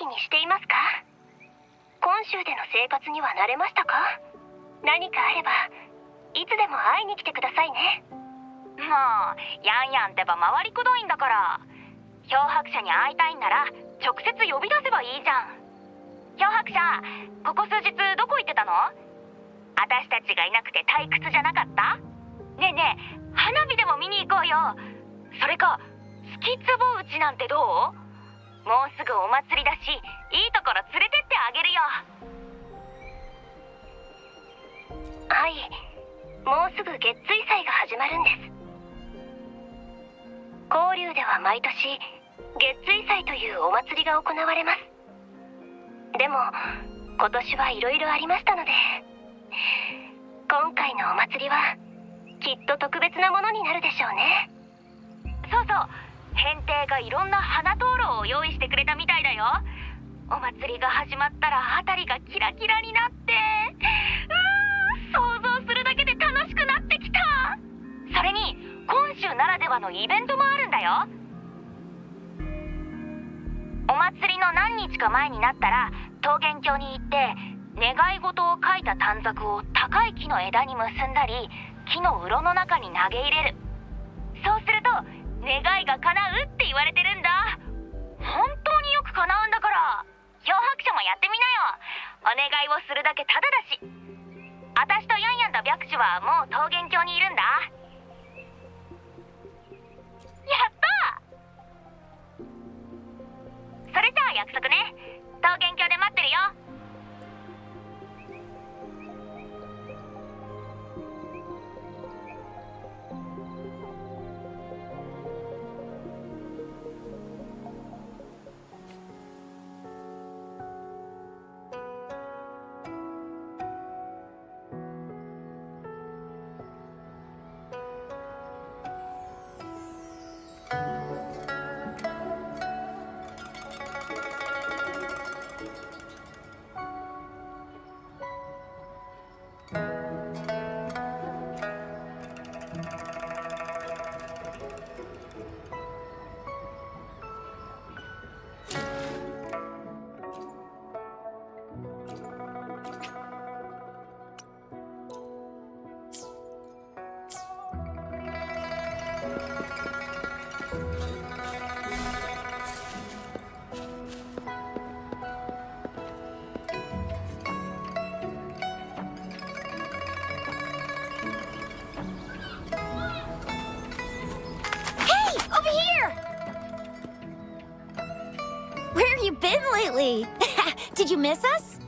気にしていますか？今週での生活には慣れましたか？何かあればいつでも会いに来てくださいね。もうヤンヤンってば回りくどいんだから。漂白者に会いたいんなら直接呼び出せばいいじゃん。漂白者、ここ数日どこ行ってたの？私たちがいなくて退屈じゃなかった？ねえねえ、花火でも見に行こうよ。それかスキツボ打ちなんてどう？もうすぐお祭りだし、いいところ連れてってあげるよ。はい、もうすぐ月水祭が始まるんです。交流では毎年月水祭というお祭りが行われます。でも今年はいろいろありましたので、今回のお祭りはきっと特別なものになるでしょうね。そうそう、編帝がいろんな花灯籠を用意してくれたみたいだよ。お祭りが始まったら辺りがキラキラになって、想像するだけで楽しくなってきた。それに今週ならではのイベントもあるんだよ。お祭りの何日か前になったら桃源郷に行って願い事を書いた短冊を高い木の枝に結んだり、木の洞の中に投げ入れる。そうすると願いが叶うって言われてるんだ。本当によく叶うんだから、漂白者もやってみなよ。お願いをするだけタダだし。私とヤンヤンと白手はもう桃源郷にいるんだ。やったー。それじゃあ約束ね。桃源郷で待ってるよ。Did you miss us?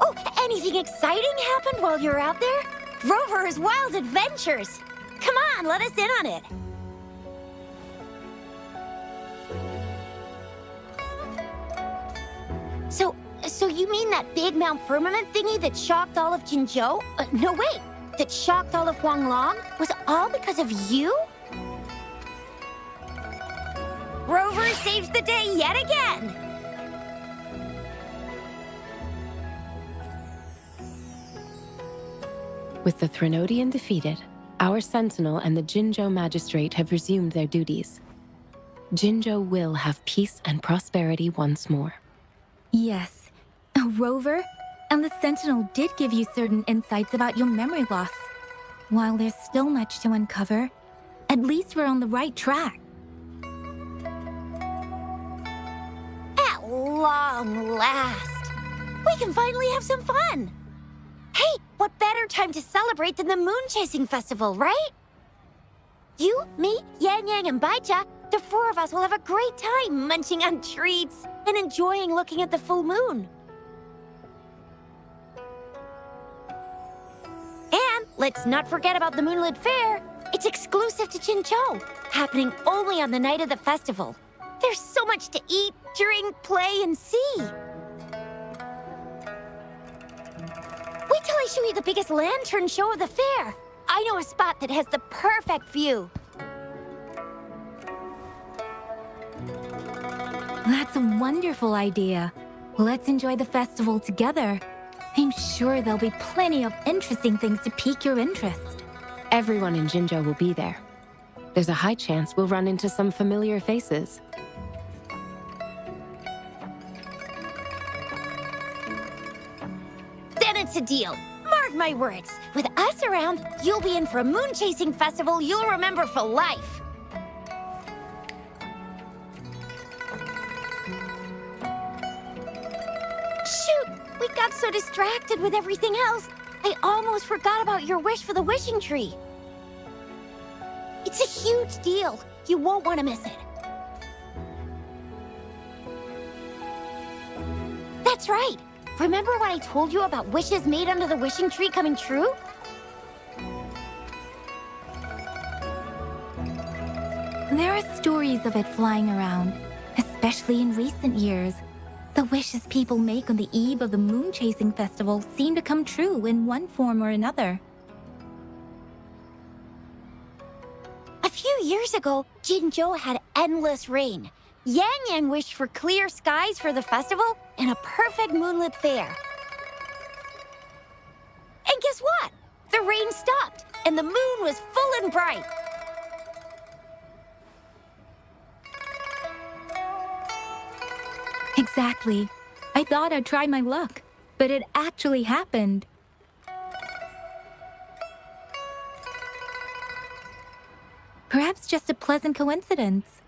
Oh, anything exciting happened while you're out there? Rover's Wild Adventures! Come on, let us in on it. So you mean that big Mount Firmament thingy that shocked all of Jinzhou? No, wait, that shocked all of Huanglong? Was all because of you? Rover saves the day yet again! With the Threnodian defeated, our Sentinel and the Jinzhou Magistrate have resumed their duties. Jinzhou will have peace and prosperity once more. Yes. Rover, and the Sentinel did give you certain insights about your memory loss. While there's still much to uncover, at least we're on the right track. At long last, we can finally have some fun. Hey, what better time to celebrate than the Moon Chasing Festival, right? You, me, Yang Yang, and Baicha, the four of us will have a great time munching on treats and enjoying looking at the full moon. And let's not forget about the Moonlit Fair. It's exclusive to Jinzhou, happening only on the night of the festival. There's so much to eat, drink, play, and see. Wait till I show you the biggest lantern show of the fair. I know a spot that has the perfect view. That's a wonderful idea. Let's enjoy the festival together. I'm sure there'll be plenty of interesting things to pique your interest. Everyone in Jinzhou will be there. There's a high chance we'll run into some familiar faces. It's a deal. Mark my words. With us around, you'll be in for a moon chasing festival you'll remember for life. Shoot! We got so distracted with everything else, I almost forgot about your wish for the wishing tree. It's a huge deal. You won't want to miss it. That's right. Remember when I told you about wishes made under the wishing tree coming true? There are stories of it flying around, especially in recent years. The wishes people make on the eve of the moon chasing festival seem to come true in one form or another. A few years ago, Jinzhou had endless rain. Yang Yang wished for clear skies for the festival and a perfect moonlit fair. And guess what? The rain stopped, and the moon was full and bright. Exactly. I thought I'd try my luck, but it actually happened. Perhaps just a pleasant coincidence.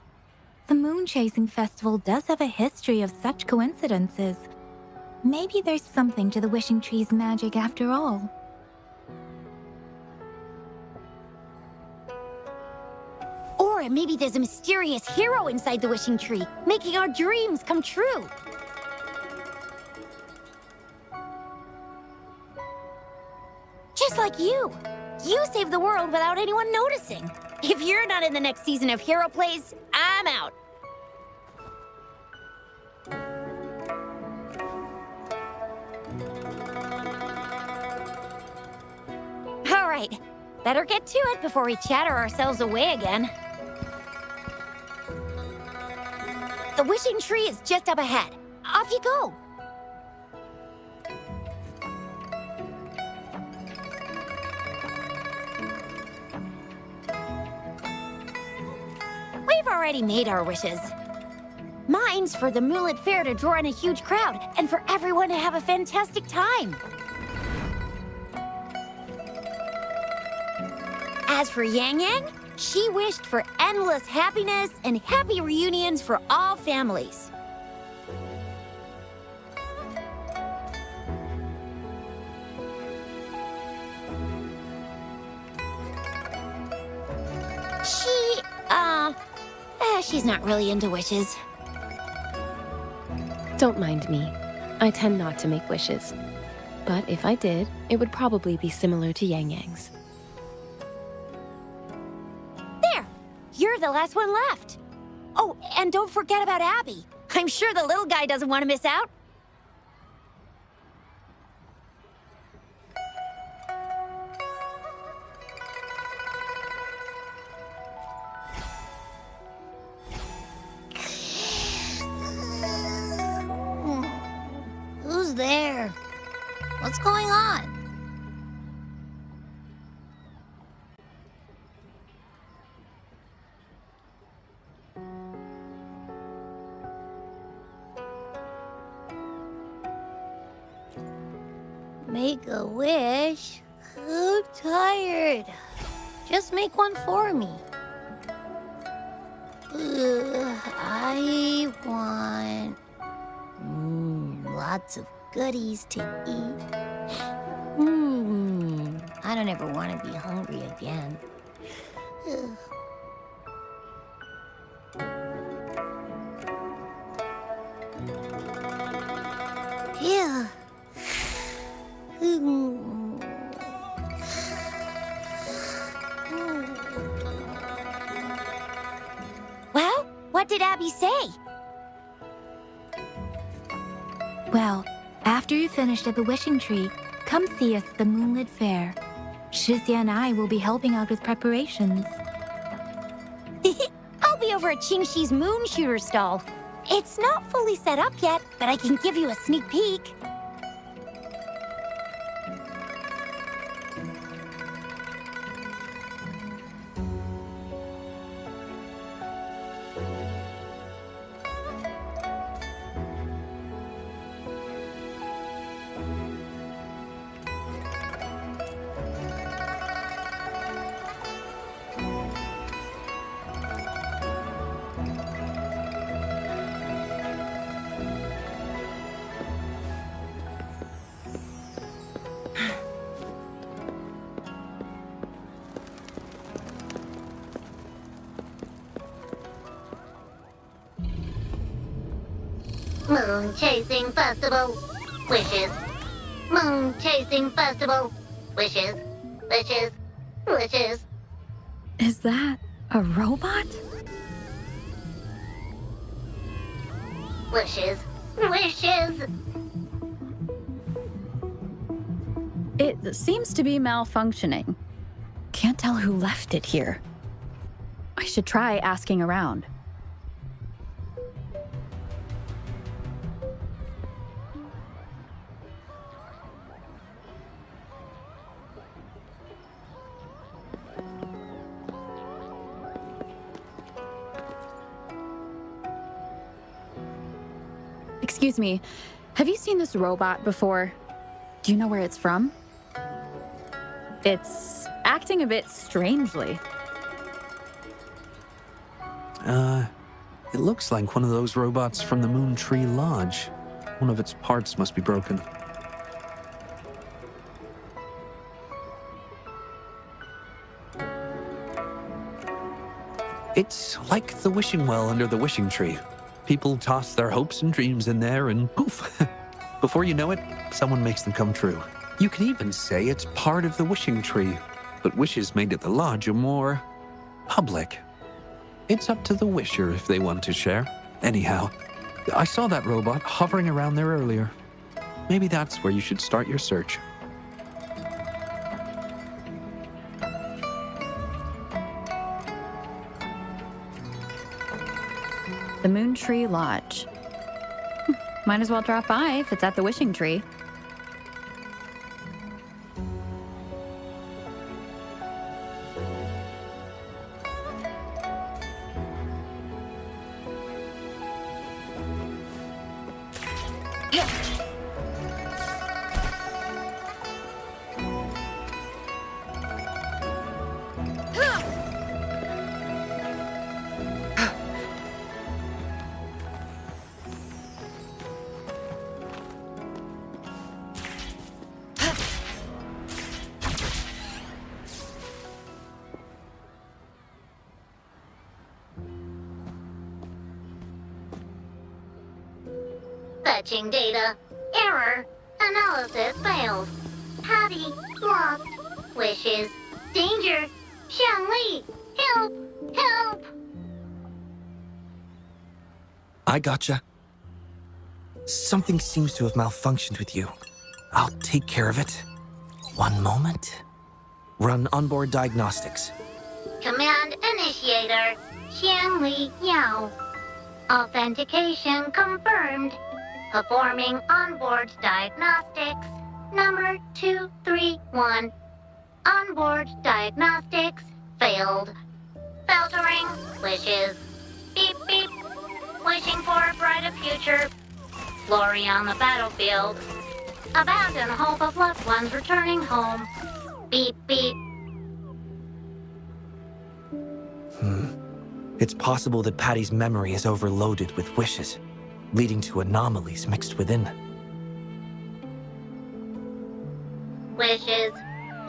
The Moon Chasing Festival does have a history of such coincidences. Maybe there's something to the wishing tree's magic after all. Or maybe there's a mysterious hero inside the wishing tree, making our dreams come true. Just like you. You saved the world without anyone noticing. If you're not in the next season of Hero Plays, I'm out. All right, better get to it before we chatter ourselves away again. The wishing tree is just up ahead. Off you go. We've already made our wishes. Mine's for the Moonlit Fair to draw in a huge crowd and for everyone to have a fantastic time. As for Yang Yang, she wished for endless happiness and happy reunions for all families. She's not really into wishes. Don't mind me. I tend not to make wishes. But if I did, it would probably be similar to Yang Yang's. There! You're the last one left. Oh, and don't forget about Abby. I'm sure the little guy doesn't want to miss out. Who's there? What's going on? Make a wish? I'm tired. Just make one for me. I want lots of goodies to eat. I don't ever want to be hungry again. Yeah. Well, what did Abby say? Well, after you finished at the wishing tree, come see us at the Moonlit Fair. Shizia and I will be helping out with preparations. I'll be over at Qingxi's moon shooter stall. It's not fully set up yet, but I can give you a sneak peek. Moon Chasing Festival. Wishes. Moon Chasing Festival. Wishes. Wishes. Wishes. Is that a robot? Wishes. Wishes. It seems to be malfunctioning. Can't tell who left it here. I should try asking around. Excuse me, have you seen this robot before? Do you know where it's from? It's acting a bit strangely. It looks like one of those robots from the Moon Tree Lodge. One of its parts must be broken. It's like the wishing well under the wishing tree. People toss their hopes and dreams in there and poof. Before you know it, someone makes them come true. You can even say it's part of the wishing tree, but wishes made at the lodge are more public. It's up to the wisher if they want to share. Anyhow, I saw that robot hovering around there earlier. Maybe that's where you should start your search. The Moon Tree Lodge. Might as well drop by if it's at the wishing tree. Fetching data. Error. Analysis failed. Patty lost. Wishes. Danger. Xiangli. Help. Help. I gotcha. Something seems to have malfunctioned with you. I'll take care of it. One moment. Run onboard diagnostics. Command initiator. Xiangli Yao. Authentication confirmed. Performing onboard diagnostics. Number 231. Onboard diagnostics failed. Filtering wishes. Beep beep. Wishing for a brighter future. Glory on the battlefield. Abandon hope of loved ones returning home. Beep beep. It's possible that Patty's memory is overloaded with wishes, leading to anomalies mixed within. Wishes.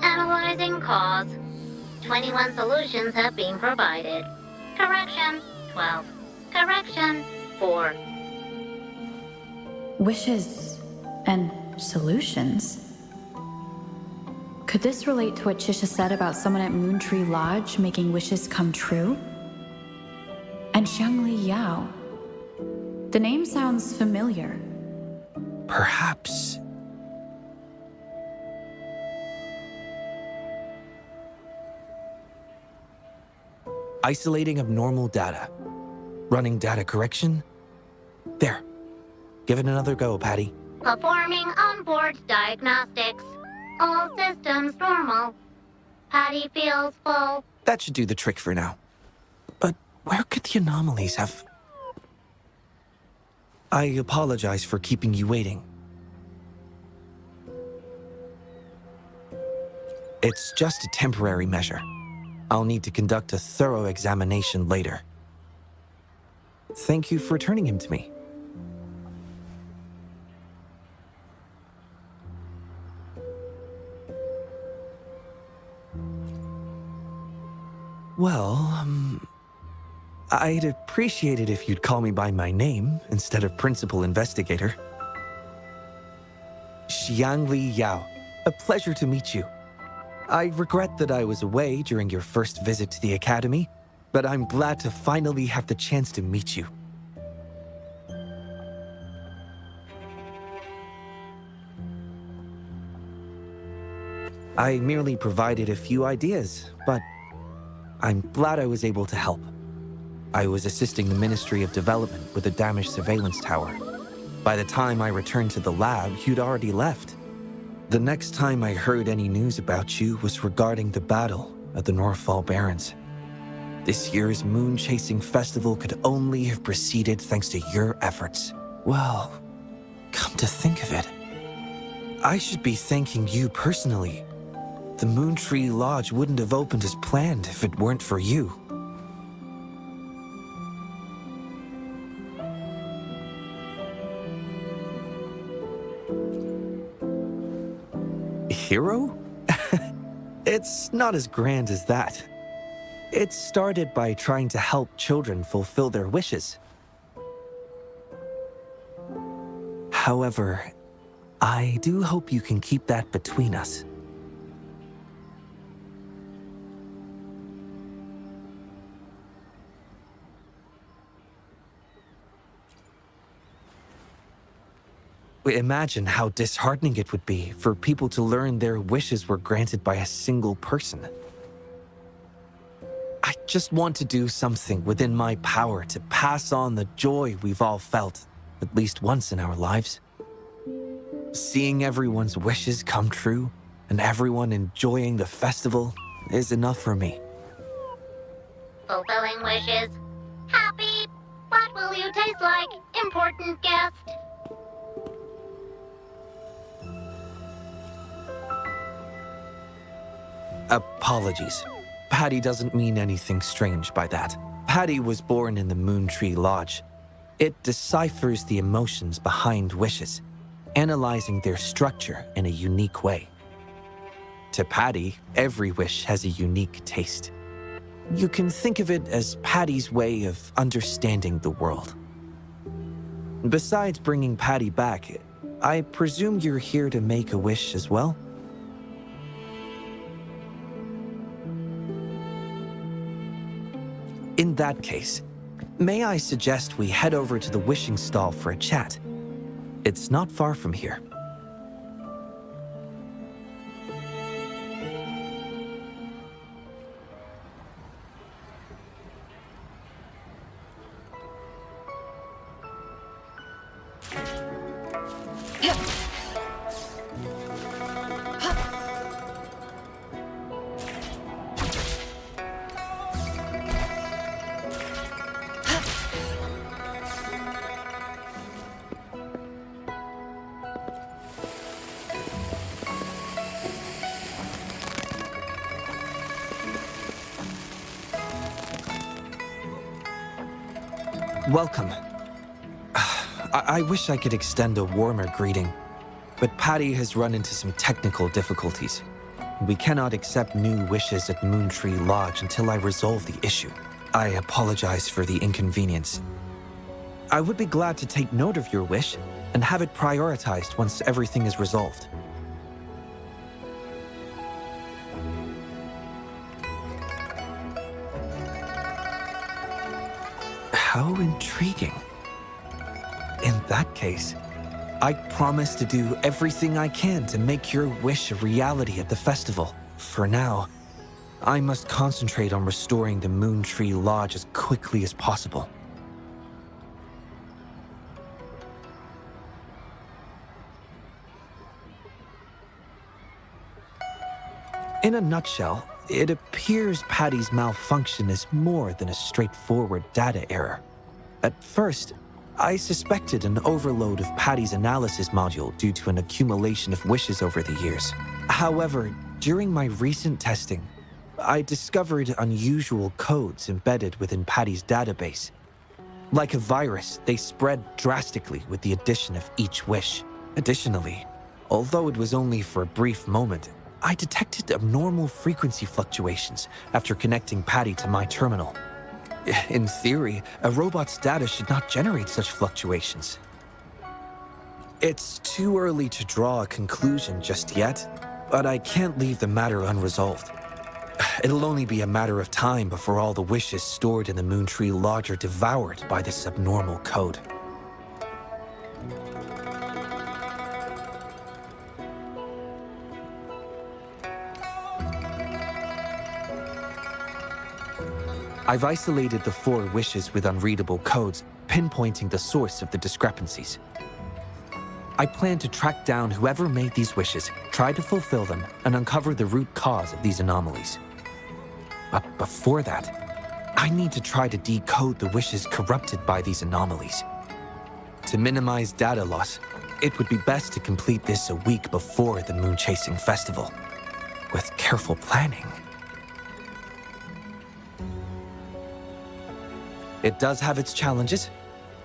Analyzing cause. 21 solutions have been provided. Correction, 12. Correction, 4. Wishes and solutions? Could this relate to what Chisha said about someone at Moon Tree Lodge making wishes come true? And Xiangli Yao. The name sounds familiar. Perhaps. Isolating abnormal data. Running data correction. There. Give it another go, Patty. Performing onboard diagnostics. All systems normal. Patty feels full. That should do the trick for now. But where could the anomalies have... I apologize for keeping you waiting. It's just a temporary measure. I'll need to conduct a thorough examination later. Thank you for returning him to me. Well, I'd appreciate it if you'd call me by my name instead of Principal Investigator. Xiangli Yao, a pleasure to meet you. I regret that I was away during your first visit to the Academy, but I'm glad to finally have the chance to meet you. I merely provided a few ideas, but I'm glad I was able to help. I was assisting the Ministry of Development with a damaged surveillance tower. By the time I returned to the lab, you'd already left. The next time I heard any news about you was regarding the battle at the Northfall Barrens. This year's moon-chasing festival could only have proceeded thanks to your efforts. Well, come to think of it, I should be thanking you personally. The Moontree Lodge wouldn't have opened as planned if it weren't for you. Hero? It's not as grand as that. It started by trying to help children fulfill their wishes. However, I do hope you can keep that between us. Imagine how disheartening it would be for people to learn their wishes were granted by a single person. I just want to do something within my power to pass on the joy we've all felt at least once in our lives. Seeing everyone's wishes come true and everyone enjoying the festival is enough for me. Fulfilling wishes. Happy. What will you taste like, important guest? Apologies. Patty doesn't mean anything strange by that. Patty was born in the Moontree Lodge. It deciphers the emotions behind wishes, analyzing their structure in a unique way. To Patty, every wish has a unique taste. You can think of it as Patty's way of understanding the world. Besides bringing Patty back, I presume you're here to make a wish as well? In that case, may I suggest we head over to the wishing stall for a chat? It's not far from here. Welcome. I wish I could extend a warmer greeting, but Patty has run into some technical difficulties. We cannot accept new wishes at Moontree Lodge until I resolve the issue. I apologize for the inconvenience. I would be glad to take note of your wish and have it prioritized once everything is resolved. How intriguing. In that case, I promise to do everything I can to make your wish a reality at the festival. For now, I must concentrate on restoring the Moontree Lodge as quickly as possible. In a nutshell, it appears Patty's malfunction is more than a straightforward data error. At first, I suspected an overload of Patty's analysis module due to an accumulation of wishes over the years. However, during my recent testing, I discovered unusual codes embedded within Patty's database. Like a virus, they spread drastically with the addition of each wish. Additionally, although it was only for a brief moment, I detected abnormal frequency fluctuations after connecting Patty to my terminal. In theory, a robot's data should not generate such fluctuations. It's too early to draw a conclusion just yet, but I can't leave the matter unresolved. It'll only be a matter of time before all the wishes stored in the Moontree Lodge are devoured by this abnormal code. I've isolated the 4 wishes with unreadable codes, pinpointing the source of the discrepancies. I plan to track down whoever made these wishes, try to fulfill them, and uncover the root cause of these anomalies. But before that, I need to try to decode the wishes corrupted by these anomalies. To minimize data loss, it would be best to complete this a week before the Moon Chasing Festival. With careful planning. It does have its challenges,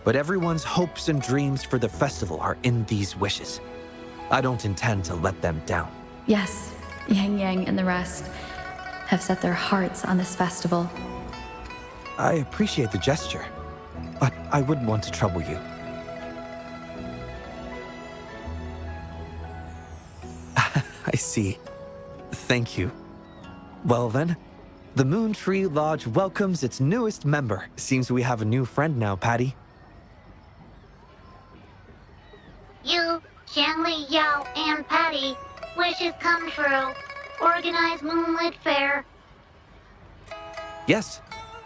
but everyone's hopes and dreams for the festival are in these wishes. I don't intend to let them down. Yes, Yang Yang and the rest have set their hearts on this festival. I appreciate the gesture, but I wouldn't want to trouble you. I see. Thank you. Well then, the Moontree Lodge welcomes its newest member. Seems we have a new friend now, Patty. You, Shanley, Yao, and Patty, wishes come true. Organize Moonlit Fair. Yes,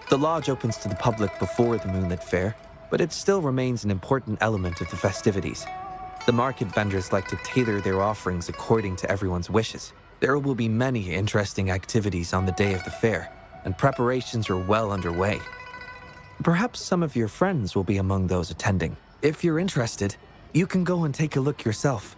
the lodge opens to the public before the Moonlit Fair, but it still remains an important element of the festivities. The market vendors like to tailor their offerings according to everyone's wishes. There will be many interesting activities on the day of the fair, and preparations are well underway. Perhaps some of your friends will be among those attending. If you're interested, you can go and take a look yourself.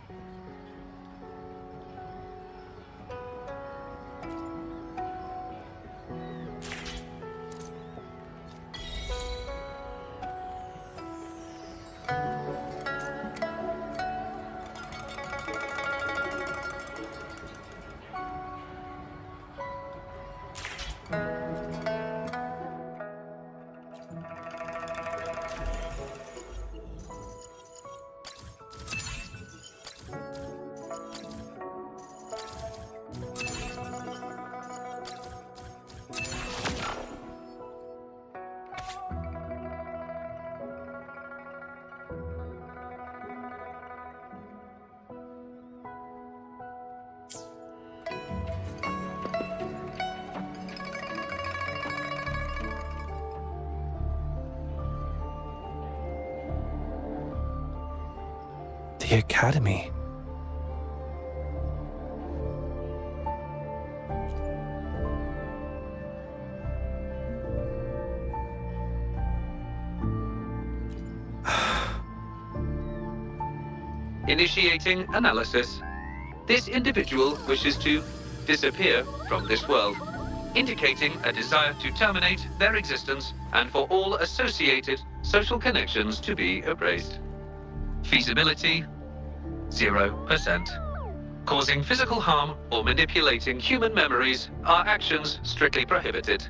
The Academy. Initiating analysis. This individual wishes to disappear from this world, indicating a desire to terminate their existence and for all associated social connections to be erased. Feasibility, 0%. Causing physical harm or manipulating human memories are actions strictly prohibited.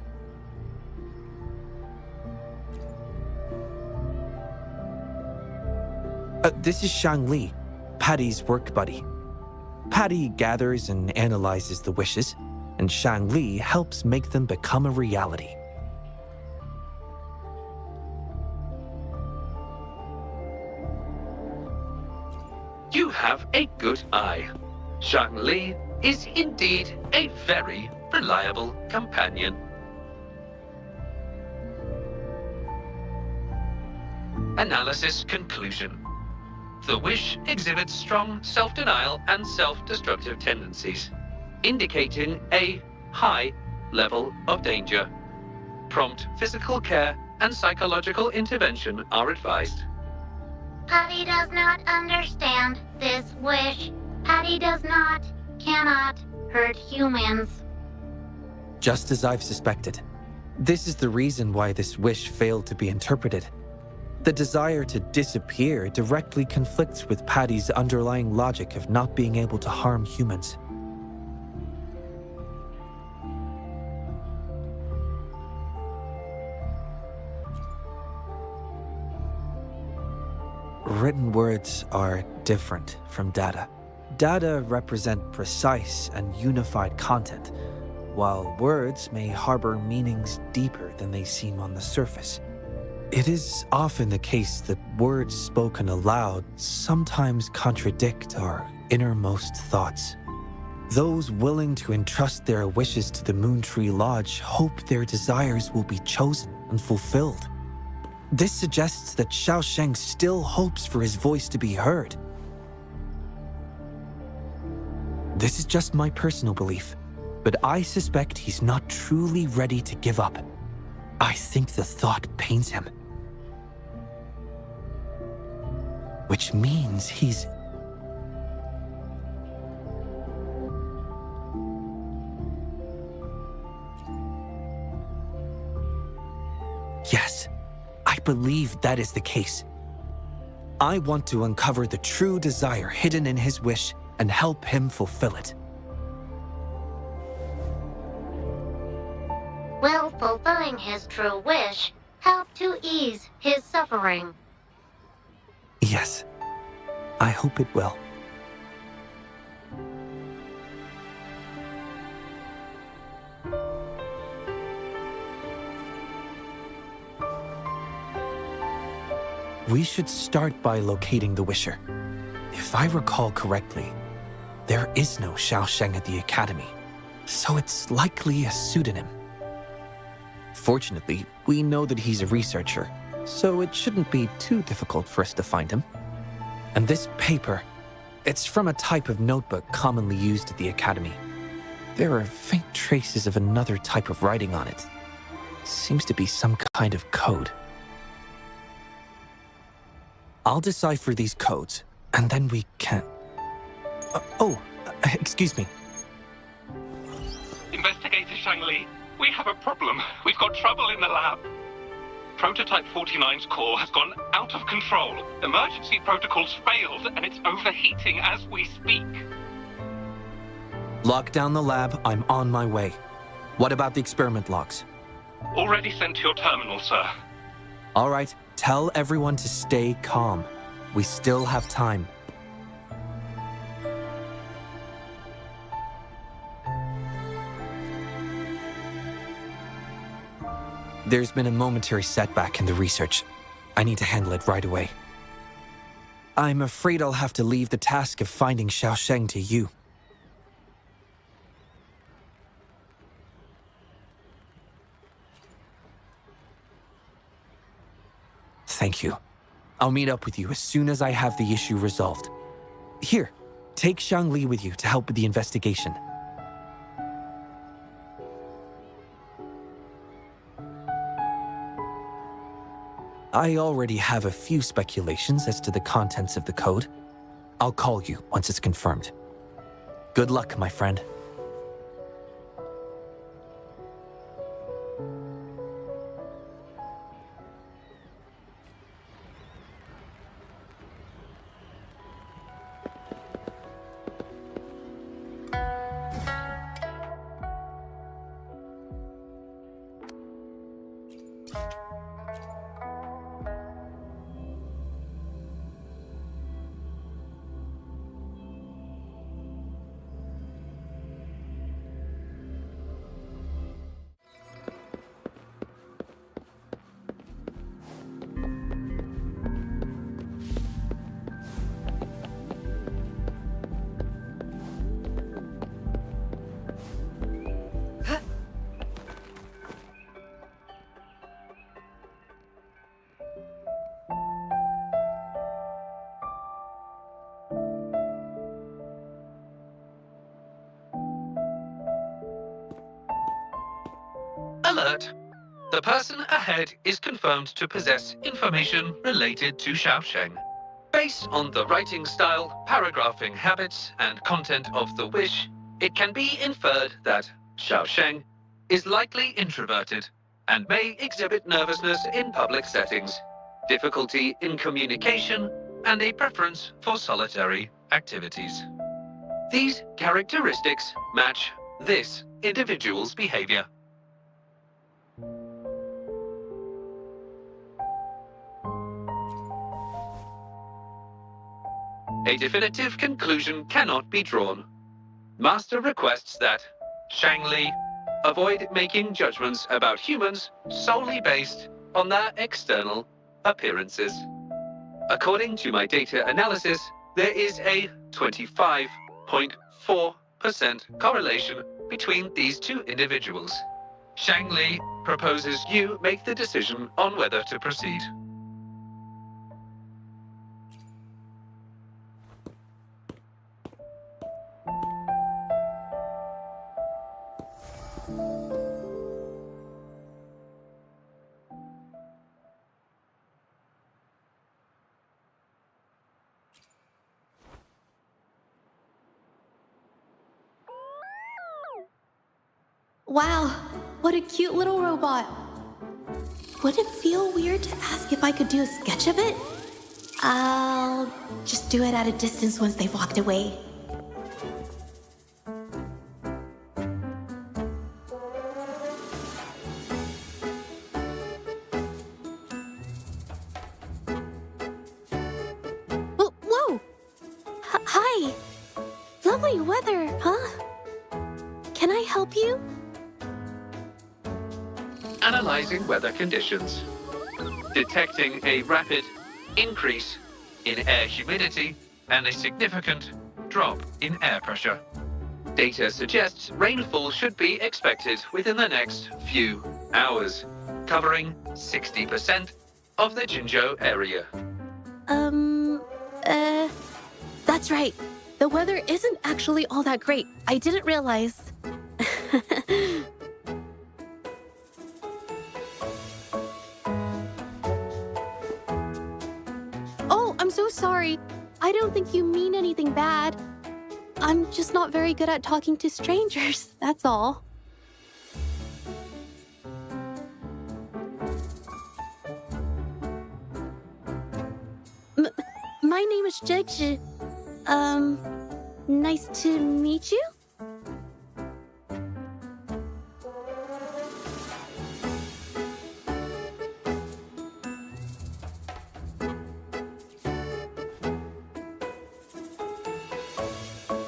This is Shang Li, Patty's work buddy. Patty gathers and analyzes the wishes, and Shang Li helps make them become a reality. You have a good eye. Shang Li is indeed a very reliable companion. Analysis conclusion. The wish exhibits strong self-denial and self-destructive tendencies, indicating a high level of danger. Prompt physical care and psychological intervention are advised. Patty does not understand this wish. Patty cannot hurt humans. Just as I've suspected. This is the reason why this wish failed to be interpreted. The desire to disappear directly conflicts with Patty's underlying logic of not being able to harm humans. written words are different from data. Data represent precise and unified content, while words may harbor meanings deeper than they seem on the surface. It is often the case that words spoken aloud sometimes contradict our innermost thoughts. Those willing to entrust their wishes to the Moontree Lodge hope their desires will be chosen and fulfilled. This suggests that Xiaosheng still hopes for his voice to be heard. This is just my personal belief, but I suspect he's not truly ready to give up. I think the thought pains him. Which means he's... Yes, I believe that is the case. I want to uncover the true desire hidden in his wish and help him fulfill it. Will fulfilling his true wish help to ease his suffering? Yes, I hope it will. We should start by locating the Wisher. If I recall correctly, there is no Xiaosheng at the Academy, so it's likely a pseudonym. Fortunately, we know that he's a researcher, so it shouldn't be too difficult for us to find him. And this paper, it's from a type of notebook commonly used at the Academy. There are faint traces of another type of writing on it. Seems to be some kind of code. I'll decipher these codes, and then we can... excuse me. Investigator Shangli, we have a problem. We've got trouble in the lab. Prototype 49's core has gone out of control. Emergency protocols failed, and it's overheating as we speak. Lock down the lab. I'm on my way. What about the experiment logs? Already sent to your terminal, sir. All right. Tell everyone to stay calm. We still have time. There's been a momentary setback in the research. I need to handle it right away. I'm afraid I'll have to leave the task of finding Xiaosheng to you. Thank you. I'll meet up with you as soon as I have the issue resolved. Here, take Shangli with you to help with the investigation. I already have a few speculations as to the contents of the code. I'll call you once it's confirmed. Good luck, my friend. Alert! The person ahead is confirmed to possess information related to Xiaosheng. Based on the writing style, paragraphing habits, and content of the wish, it can be inferred that Xiaosheng is likely introverted and may exhibit nervousness in public settings, difficulty in communication, and a preference for solitary activities. These characteristics match this individual's behavior. A definitive conclusion cannot be drawn. Master requests that Shangli avoid making judgments about humans solely based on their external appearances. According to my data analysis, there is a 25.4% correlation between these two individuals. Shangli proposes you make the decision on whether to proceed. Wow, what a cute little robot. Would it feel weird to ask if I could do a sketch of it? I'll just do it at a distance once they've walked away. Whoa! Hi! Lovely weather, huh? Can I help you? Analyzing weather conditions. Detecting a rapid increase in air humidity and a significant drop in air pressure. Data suggests rainfall should be expected within the next few hours, covering 60% of the Jinzhou area. That's right. The weather isn't actually all that great. I didn't realize. Oh, I'm so sorry. I don't think you mean anything bad. I'm just not very good at talking to strangers, that's all. My name is Jeji. Nice to meet you?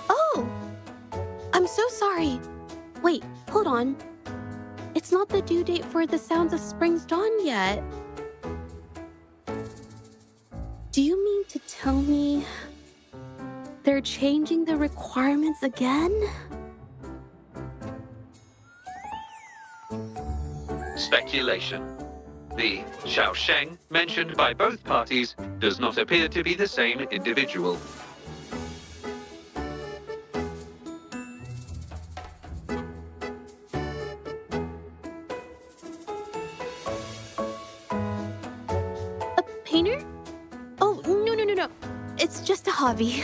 Oh! I'm so sorry. Wait, hold on. It's not the due date for The Sounds of Spring's Dawn yet. Do you mean to tell me they're changing the requirements again? Speculation. The Xiaosheng mentioned by both parties does not appear to be the same individual. A painter? Oh, no. It's just a hobby.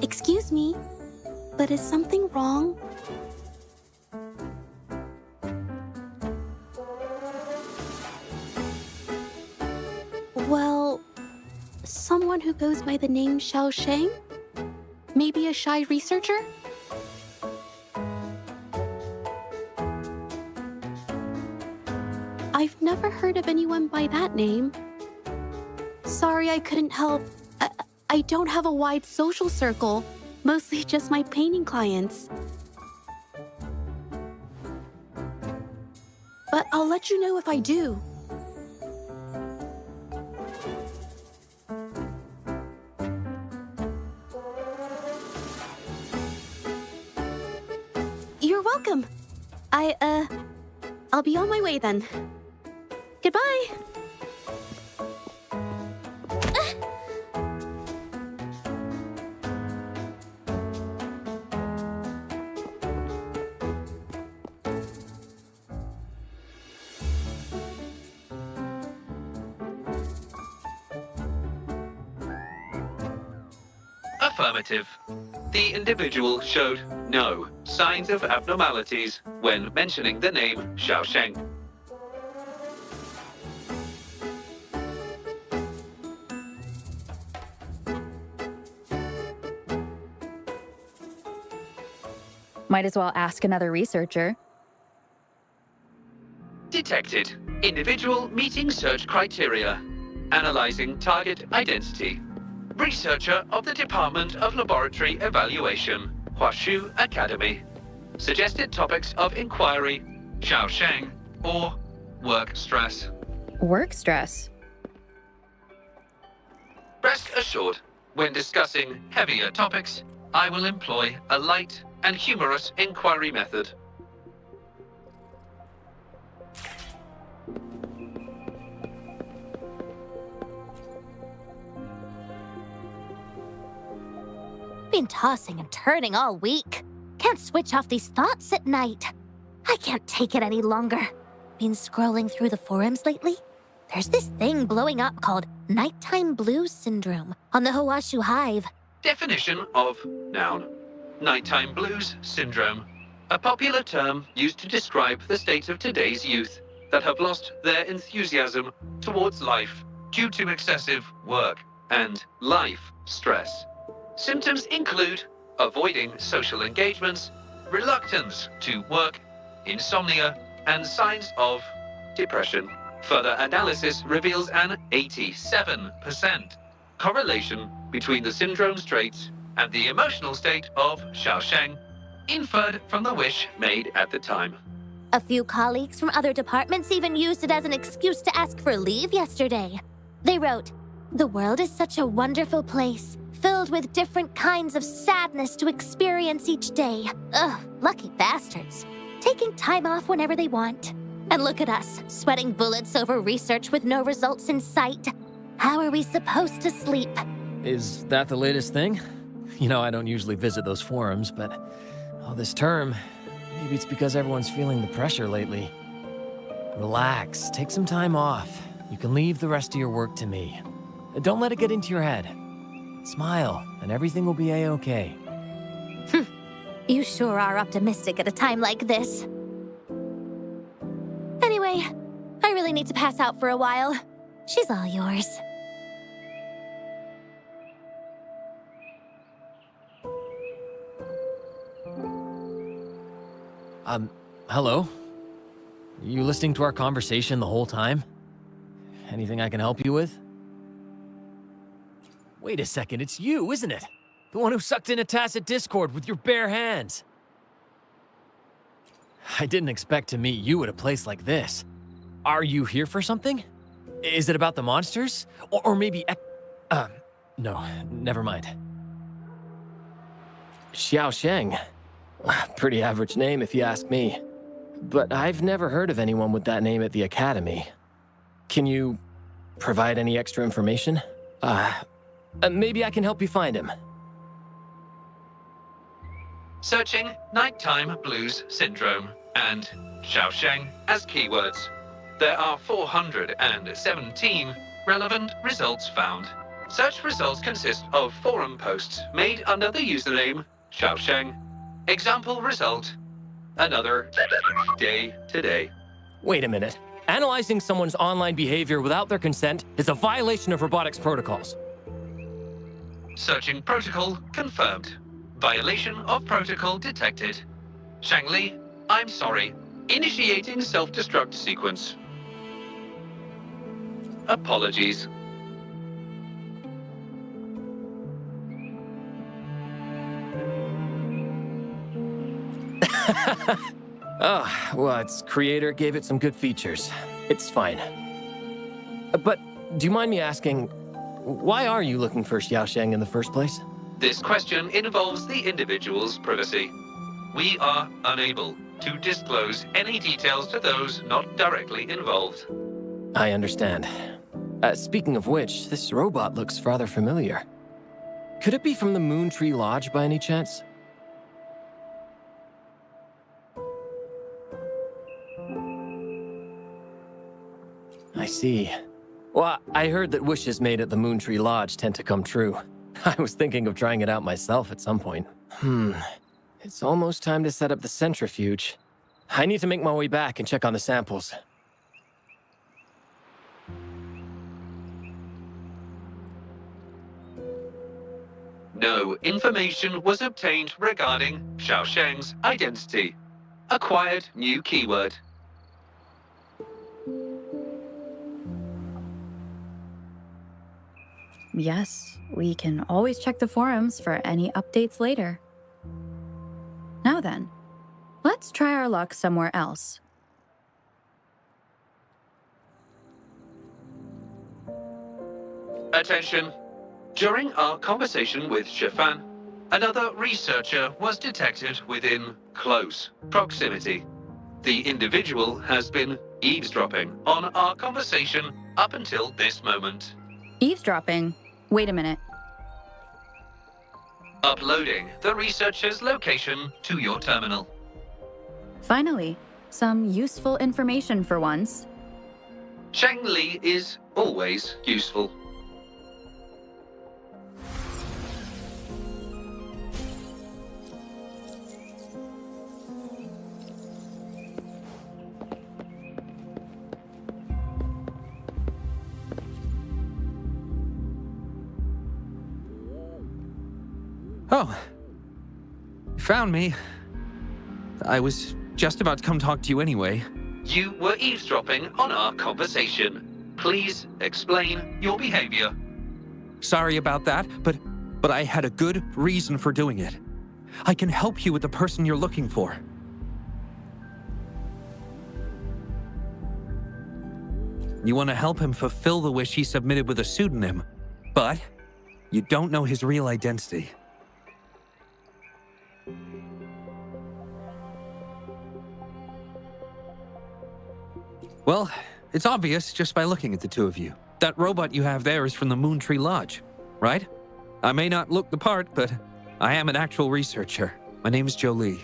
Excuse me, but is something wrong? Well, someone who goes by the name Xiaosheng? Maybe a shy researcher? I've never heard of anyone by that name. Sorry I couldn't help. I don't have a wide social circle, mostly just my painting clients. But I'll let you know if I do. You're welcome. I'll be on my way then. Goodbye. Affirmative. The individual showed no signs of abnormalities when mentioning the name Xiaosheng. Might as well ask another researcher. Detected. Individual meeting search criteria. Analyzing target identity. Researcher of the Department of Laboratory Evaluation, Huashu Academy. Suggested topics of inquiry, Xiaosheng, or work stress. Work stress? Rest assured, when discussing heavier topics, I will employ a light and humorous inquiry method. Been tossing and turning all week. Can't switch off these thoughts at night. I can't take it any longer. Been scrolling through the forums lately? There's this thing blowing up called nighttime blues syndrome on the Huashu Hive. Definition of noun. Nighttime blues syndrome. A popular term used to describe the state of today's youth that have lost their enthusiasm towards life due to excessive work and life stress. Symptoms include avoiding social engagements, reluctance to work, insomnia, and signs of depression. Further analysis reveals an 87% correlation between the syndrome's traits and the emotional state of Xiaosheng, inferred from the wish made at the time. A few colleagues from other departments even used it as an excuse to ask for leave yesterday. They wrote, "The world is such a wonderful place, filled with different kinds of sadness to experience each day. Ugh, lucky bastards. Taking time off whenever they want. And look at us, sweating bullets over research with no results in sight. How are we supposed to sleep?" Is that the latest thing? You know, I don't usually visit those forums, but this term, maybe it's because everyone's feeling the pressure lately. Relax, take some time off. You can leave the rest of your work to me. Don't let it get into your head. Smile, and everything will be a-okay. You sure are optimistic at a time like this. Anyway, I really need to pass out for a while. She's all yours. Hello? You listening to our conversation the whole time? Anything I can help you with? Wait a second, it's you, isn't it? The one who sucked in a tacit discord with your bare hands. I didn't expect to meet you at a place like this. Are you here for something? Is it about the monsters? Or maybe no, never mind. Xiaosheng. Pretty average name if you ask me. But I've never heard of anyone with that name at the Academy. Can you provide any extra information? Maybe I can help you find him. Searching nighttime blues syndrome and Xiaosheng as keywords. There are 417 relevant results found. Search results consist of forum posts made under the username Xiaosheng. Example result: another day today. Wait a minute. Analyzing someone's online behavior without their consent is a violation of robotics protocols. Searching protocol confirmed. Violation of protocol detected. Shangli, I'm sorry. Initiating self-destruct sequence. Apologies. Well, its creator gave it some good features. It's fine. But do you mind me asking, why are you looking for Xiaosheng in the first place? This question involves the individual's privacy. We are unable to disclose any details to those not directly involved. I understand. Speaking of which, this robot looks rather familiar. Could it be from the Moon Tree Lodge by any chance? I see. Well, I heard that wishes made at the Moon Tree Lodge tend to come true. I was thinking of trying it out myself at some point. It's almost time to set up the centrifuge. I need to make my way back and check on the samples. No information was obtained regarding Xiaosheng's identity. Acquired new keyword. Yes, we can always check the forums for any updates later. Now then, let's try our luck somewhere else. Attention. During our conversation with Shifan, another researcher was detected within close proximity. The individual has been eavesdropping on our conversation up until this moment. Eavesdropping? Wait a minute. Uploading the researcher's location to your terminal. Finally, some useful information for once. Sheng Li is always useful. Oh, you found me. I was just about to come talk to you anyway. You were eavesdropping on our conversation. Please explain your behavior. Sorry about that, but I had a good reason for doing it. I can help you with the person you're looking for. You want to help him fulfill the wish he submitted with a pseudonym, but you don't know his real identity. Well, it's obvious just by looking at the two of you. That robot you have there is from the Moontree Lodge, right? I may not look the part, but I am an actual researcher. My name is Jolie.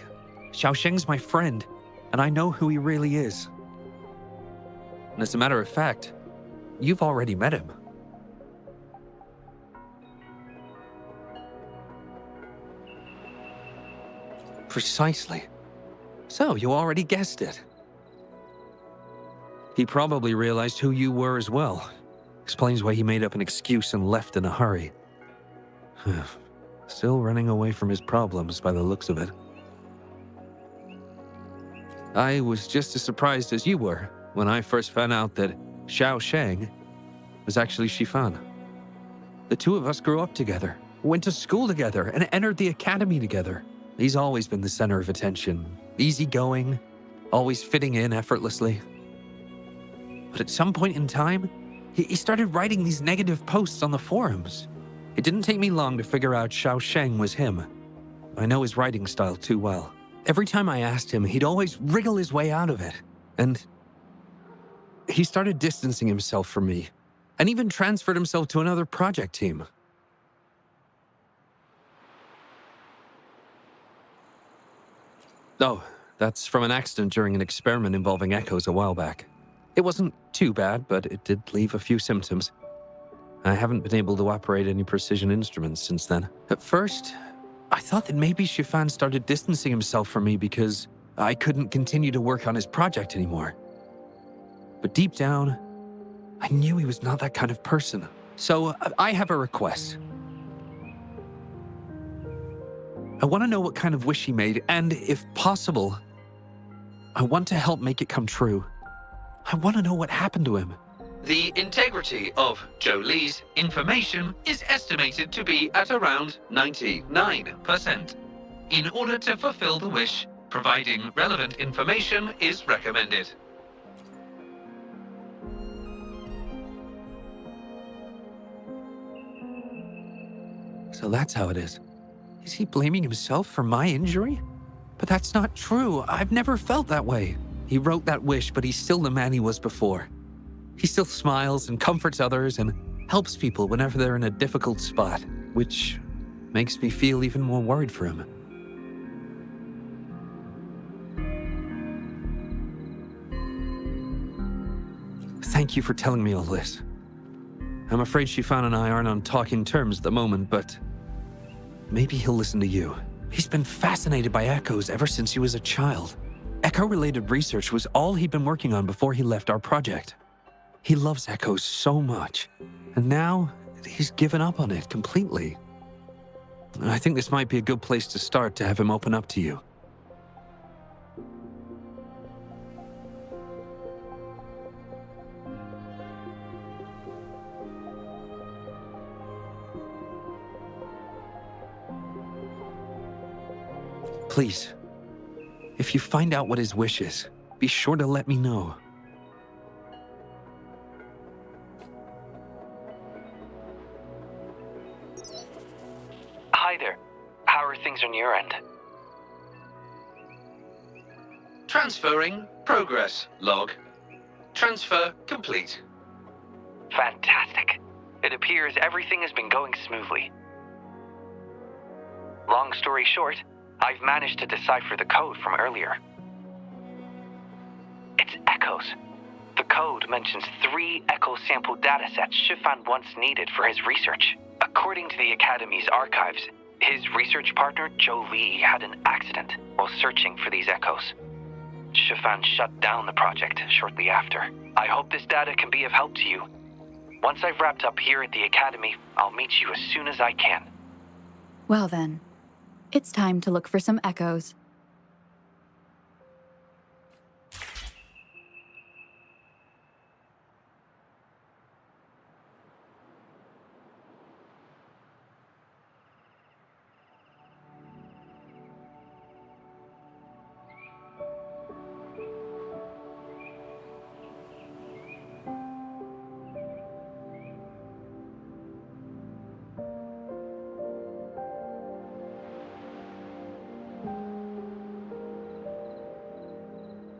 Xiaosheng's my friend, and I know who he really is. And as a matter of fact, you've already met him. Precisely. So, you already guessed it. He probably realized who you were as well. Explains why he made up an excuse and left in a hurry. Still running away from his problems by the looks of it. I was just as surprised as you were when I first found out that Xiaosheng was actually Shifan. The two of us grew up together, went to school together, and entered the academy together. He's always been the center of attention, easygoing, always fitting in effortlessly. But at some point in time, he started writing these negative posts on the forums. It didn't take me long to figure out Xiaosheng was him. I know his writing style too well. Every time I asked him, he'd always wriggle his way out of it. And he started distancing himself from me, and even transferred himself to another project team. Oh, that's from an accident during an experiment involving echoes a while back. It wasn't too bad, but it did leave a few symptoms. I haven't been able to operate any precision instruments since then. At first, I thought that maybe Shifan started distancing himself from me because I couldn't continue to work on his project anymore. But deep down, I knew he was not that kind of person. So I have a request. I want to know what kind of wish he made, and if possible, I want to help make it come true. I want to know what happened to him. The integrity of Jolie's information is estimated to be at around 99%. In order to fulfill the wish, providing relevant information is recommended. So that's how it is. Is he blaming himself for my injury? But that's not true. I've never felt that way. He wrote that wish, but he's still the man he was before. He still smiles and comforts others and helps people whenever they're in a difficult spot, which makes me feel even more worried for him. Thank you for telling me all this. I'm afraid Shifan and I aren't on talking terms at the moment, but maybe he'll listen to you. He's been fascinated by echoes ever since he was a child. Echo-related research was all he'd been working on before he left our project. He loves echoes so much, and now he's given up on it completely. I think this might be a good place to start to have him open up to you. Please, if you find out what his wish is, be sure to let me know. Hi there. How are things on your end? Transferring progress log. Transfer complete. Fantastic. It appears everything has been going smoothly. Long story short, I've managed to decipher the code from earlier. It's echoes. The code mentions 3 echo sample datasets Shifan once needed for his research. According to the Academy's archives, his research partner, Joe Lee, had an accident while searching for these echoes. Shifan shut down the project shortly after. I hope this data can be of help to you. Once I've wrapped up here at the Academy, I'll meet you as soon as I can. Well then, it's time to look for some echoes.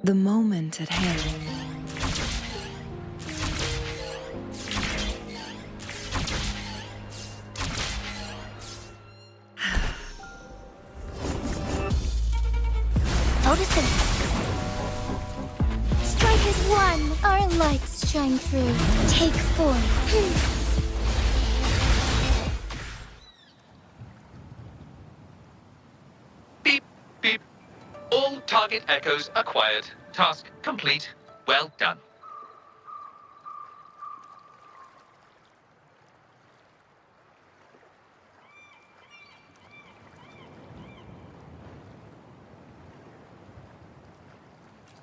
The moment at hand. Photosynthesis. Strike as one. Our lights shine through. Take form. Beep, beep. All target echoes acquired. Task complete. Well done.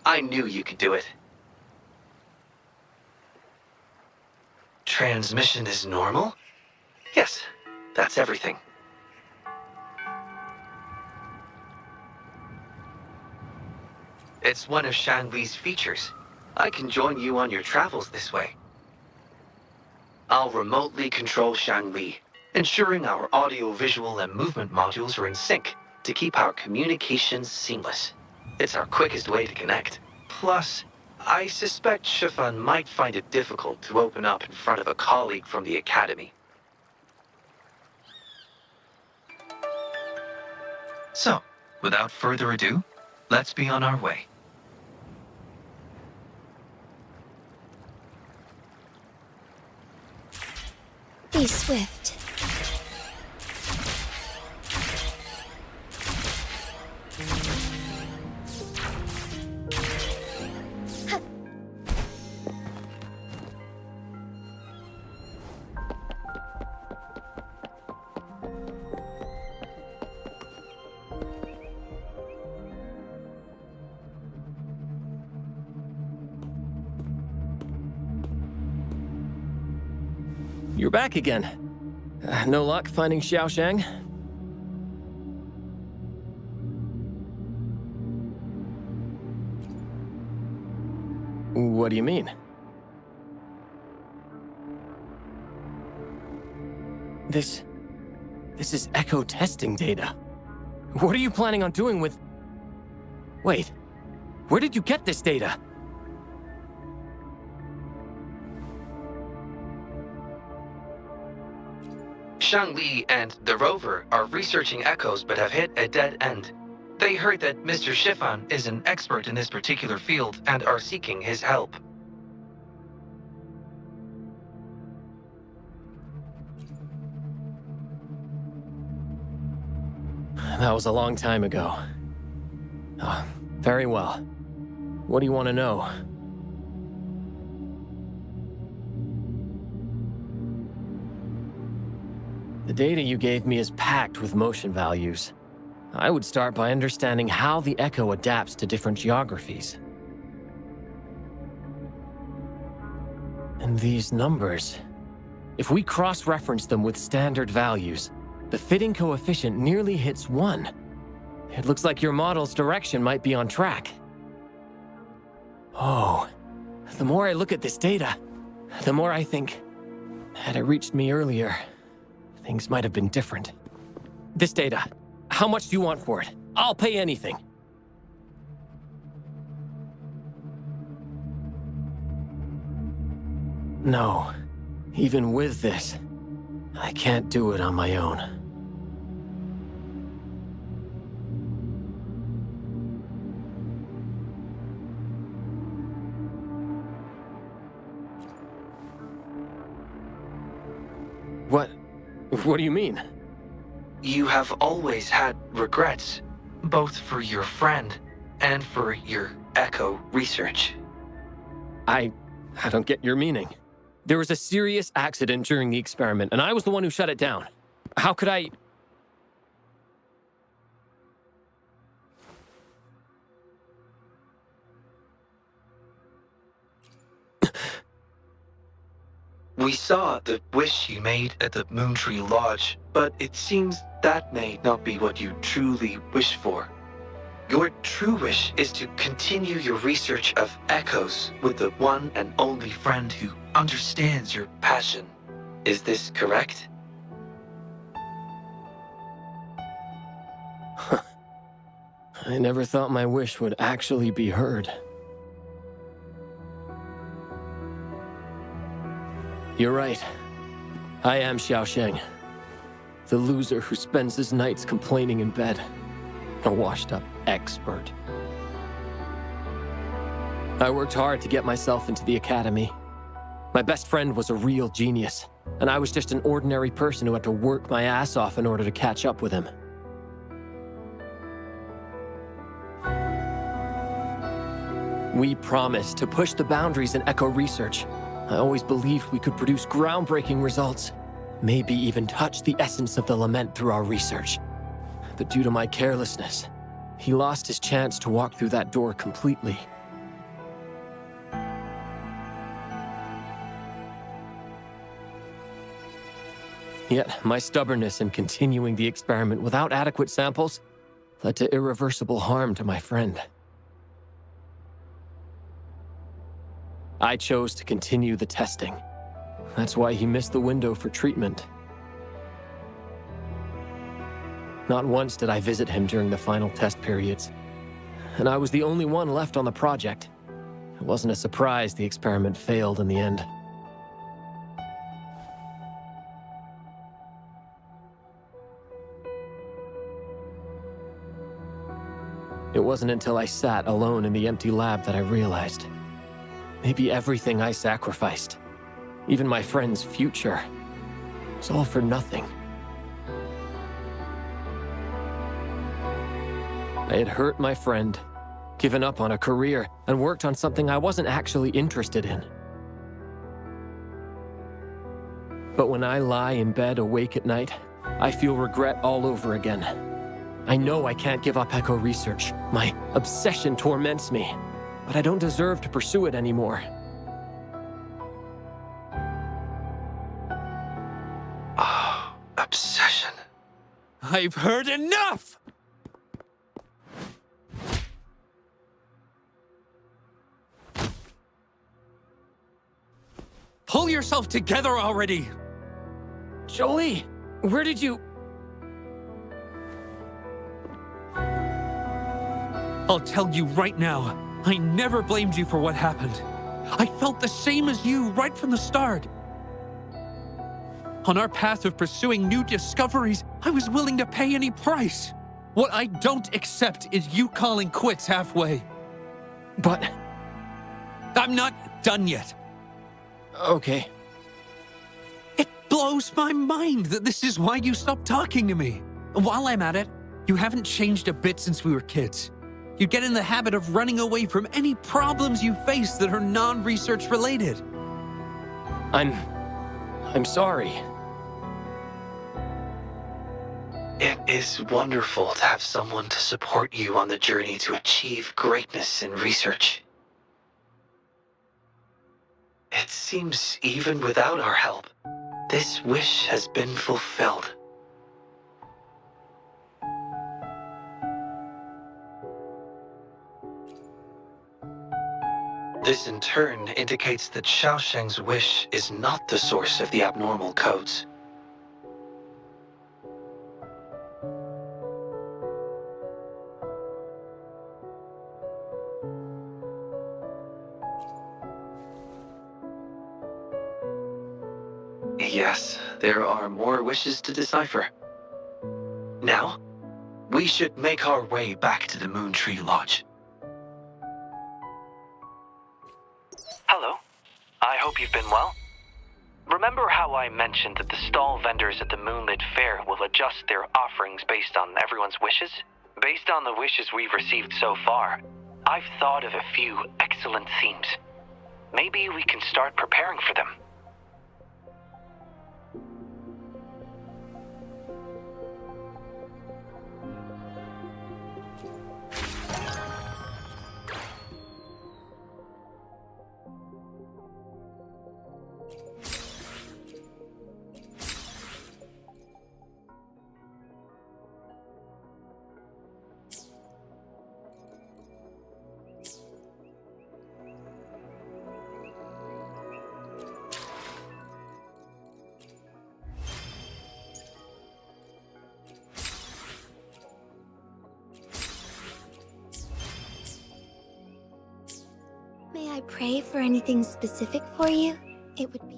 I knew you could do it. Transmission is normal? Yes, that's everything. It's one of Shangwi's features. I can join you on your travels this way. I'll remotely control Shangwi, ensuring our audio, visual, and movement modules are in sync to keep our communications seamless. It's our quickest way to connect. Plus, I suspect Shifan might find it difficult to open up in front of a colleague from the Academy. So, without further ado, let's be on our way. Be swift. You're back again. No luck finding Xiaoshang? What do you mean? This is echo testing data. What are you planning on doing with... Wait, where did you get this data? Shangli and the rover are researching echoes but have hit a dead end. They heard that Mr. Shifan is an expert in this particular field and are seeking his help. That was a long time ago. Oh, very well. What do you want to know? The data you gave me is packed with motion values. I would start by understanding how the echo adapts to different geographies. And these numbers, if we cross-reference them with standard values, the fitting coefficient nearly hits 1. It looks like your model's direction might be on track. Oh, the more I look at this data, the more I think, had it reached me earlier, things might have been different. This data, how much do you want for it? I'll pay anything. No, even with this, I can't do it on my own. What do you mean? You have always had regrets, both for your friend and for your echo research. I don't get your meaning. There was a serious accident during the experiment, and I was the one who shut it down. How could I... We saw the wish you made at the Moontree Lodge, but it seems that may not be what you truly wish for. Your true wish is to continue your research of echoes with the one and only friend who understands your passion. Is this correct? I never thought my wish would actually be heard. You're right. I am Xiaosheng, the loser who spends his nights complaining in bed. A washed-up expert. I worked hard to get myself into the academy. My best friend was a real genius, and I was just an ordinary person who had to work my ass off in order to catch up with him. We promised to push the boundaries in echo research. I always believed we could produce groundbreaking results, maybe even touch the essence of the lament through our research. But due to my carelessness, he lost his chance to walk through that door completely. Yet, my stubbornness in continuing the experiment without adequate samples led to irreversible harm to my friend. I chose to continue the testing. That's why he missed the window for treatment. Not once did I visit him during the final test periods, and I was the only one left on the project. It wasn't a surprise the experiment failed in the end. It wasn't until I sat alone in the empty lab that I realized. Maybe everything I sacrificed, even my friend's future, was all for nothing. I had hurt my friend, given up on a career, and worked on something I wasn't actually interested in. But when I lie in bed awake at night, I feel regret all over again. I know I can't give up echo research. My obsession torments me. But I don't deserve to pursue it anymore. Oh, obsession. I've heard enough! Pull yourself together already! Jolie, where did you... I'll tell you right now. I never blamed you for what happened. I felt the same as you right from the start. On our path of pursuing new discoveries, I was willing to pay any price. What I don't accept is you calling quits halfway. But... I'm not done yet. Okay. It blows my mind that this is why you stopped talking to me. While I'm at it, you haven't changed a bit since we were kids. You get in the habit of running away from any problems you face that are non-research related. I'm sorry. It is wonderful to have someone to support you on the journey to achieve greatness in research. It seems even without our help, this wish has been fulfilled. This in turn indicates that Xiaosheng's wish is not the source of the abnormal codes. Yes, there are more wishes to decipher. Now, we should make our way back to the Moon Tree Lodge. Hello. I hope you've been well. Remember how I mentioned that the stall vendors at the Moonlit Fair will adjust their offerings based on everyone's wishes? Based on the wishes we've received so far, I've thought of a few excellent themes. Maybe we can start preparing for them. May I pray for anything specific for you? It would be...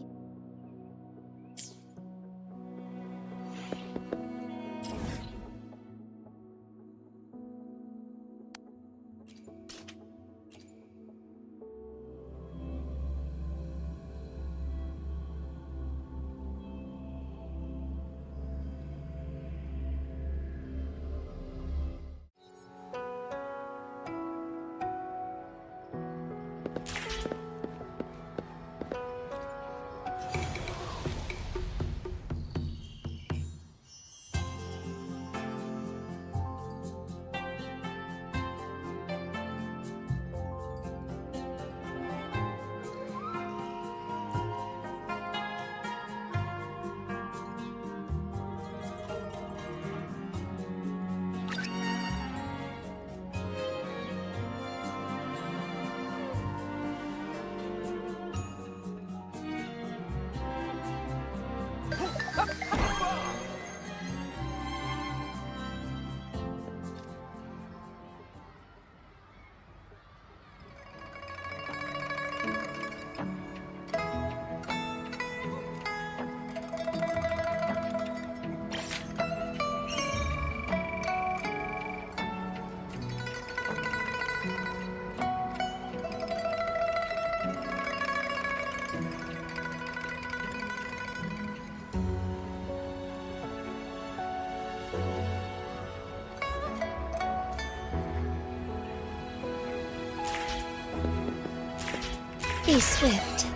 Be swift,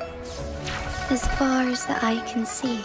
as far as the eye can see.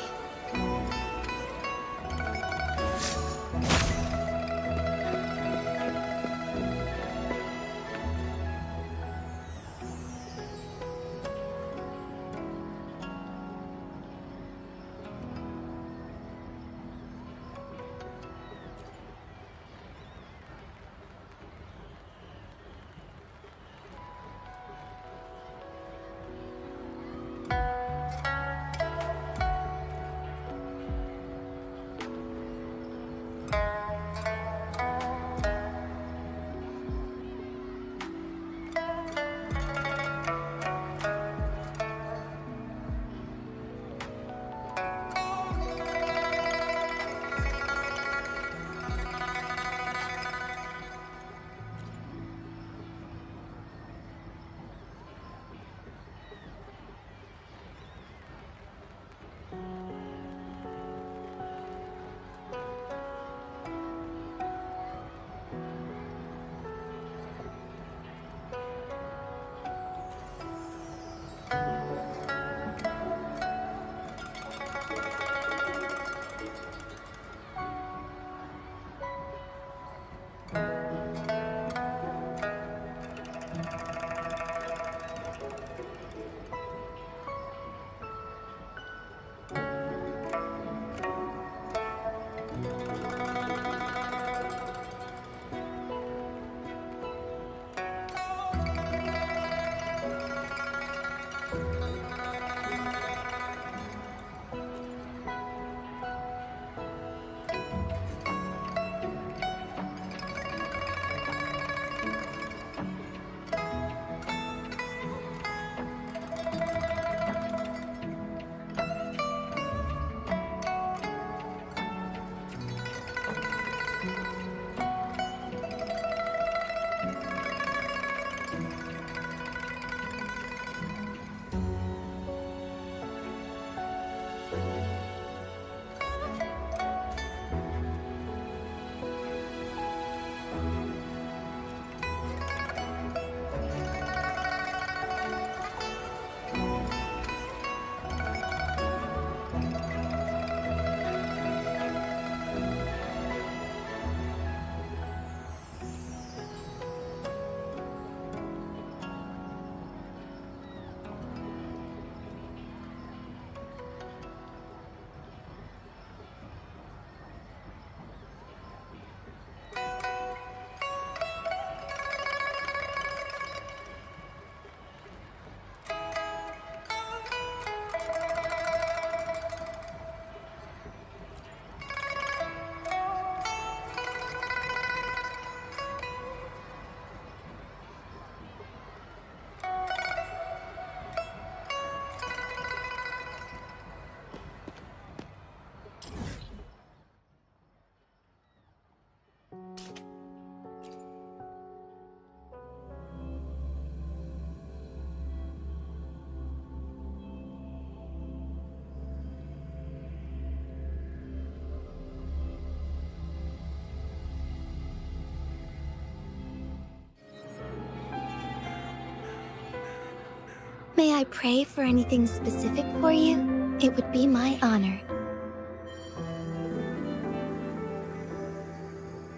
May I pray for anything specific for you? It would be my honor.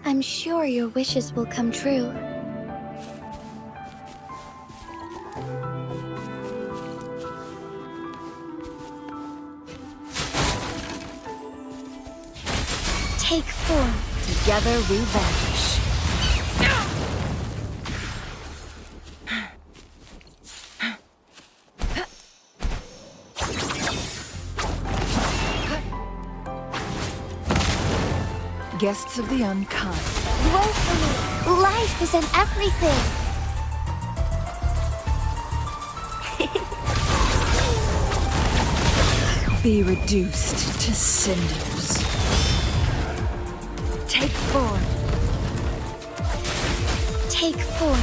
I'm sure your wishes will come true. Take form. Together we vanish. Guests of the unkind. Woefully, life is in everything. Be reduced to cinders. Take form. Take form.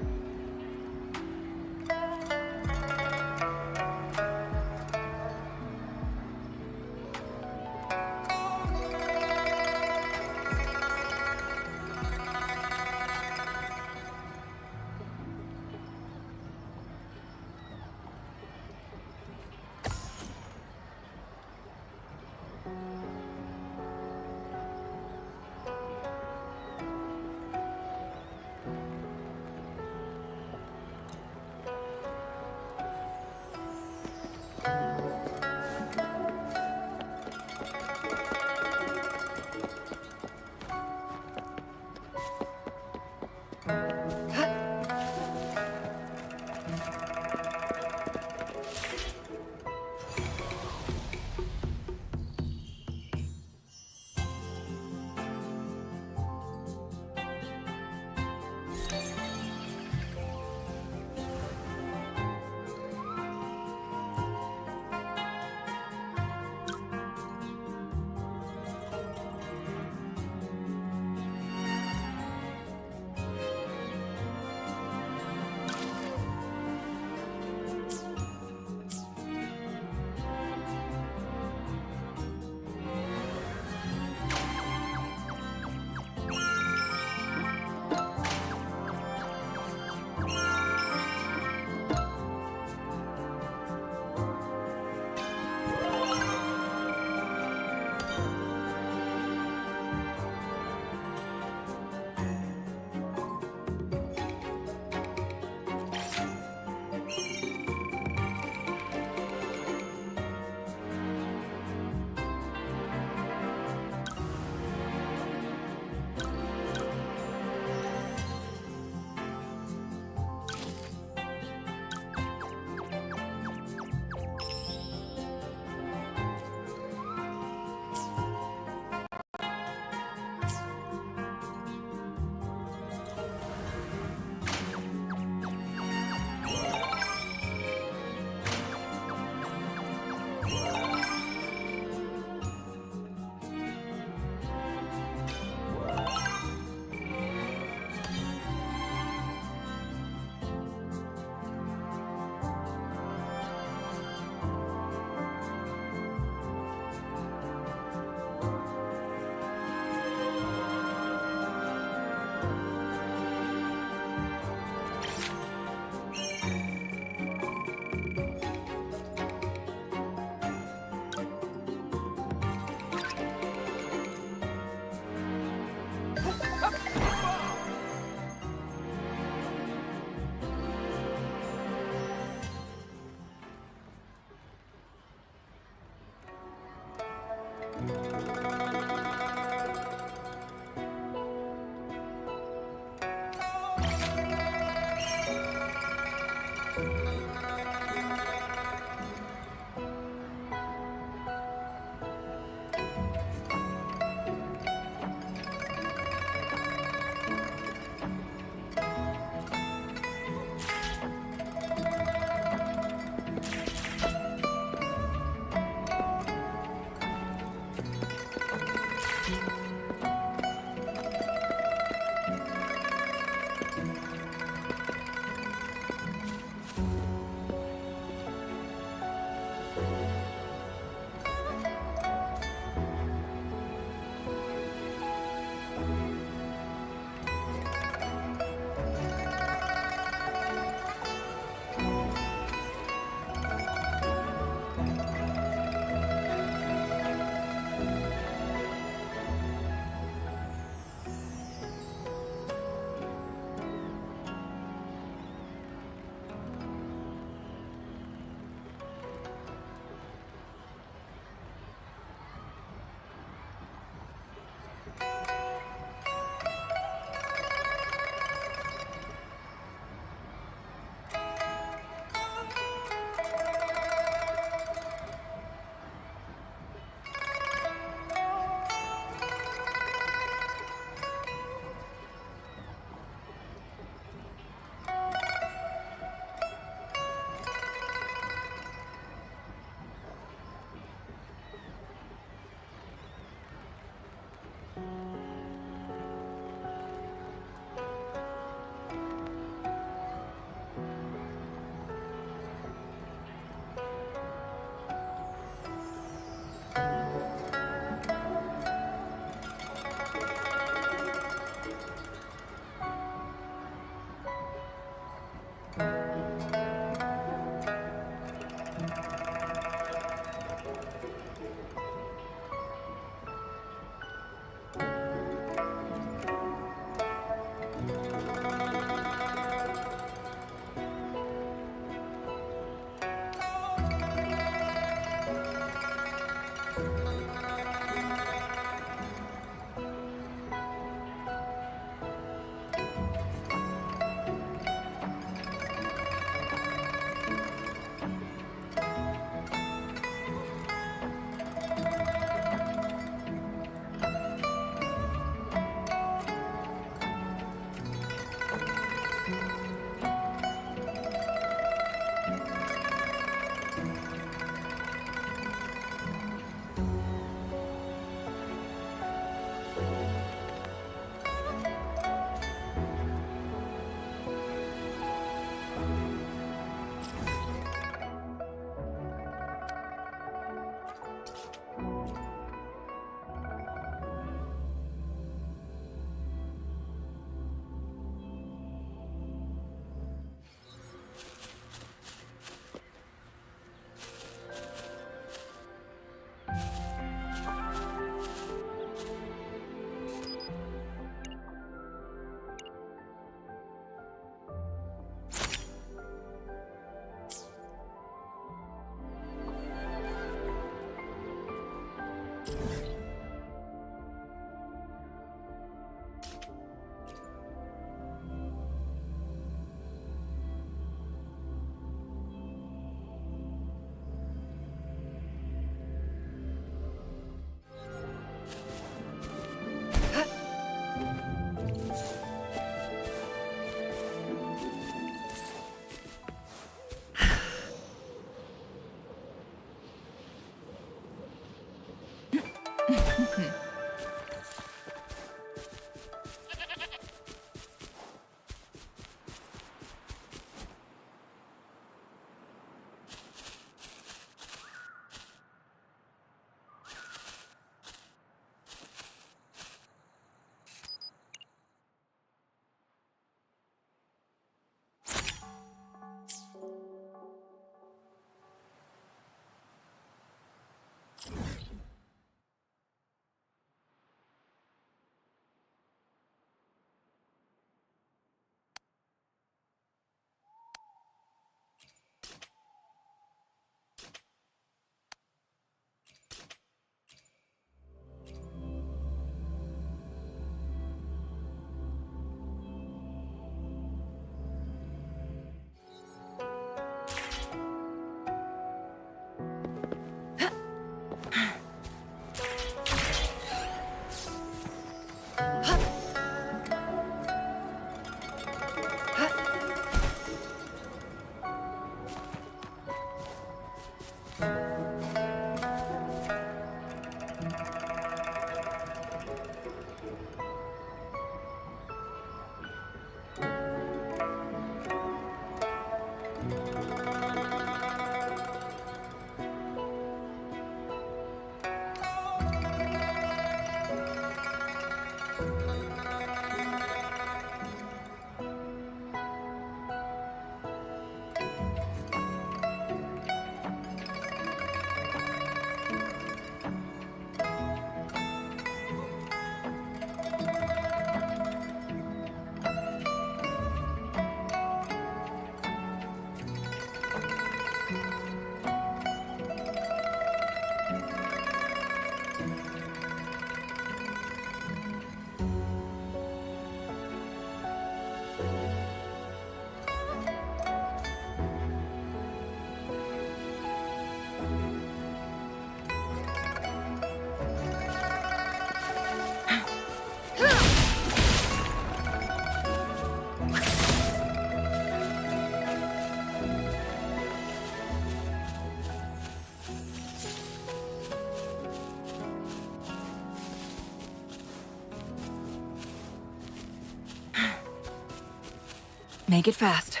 Make it fast.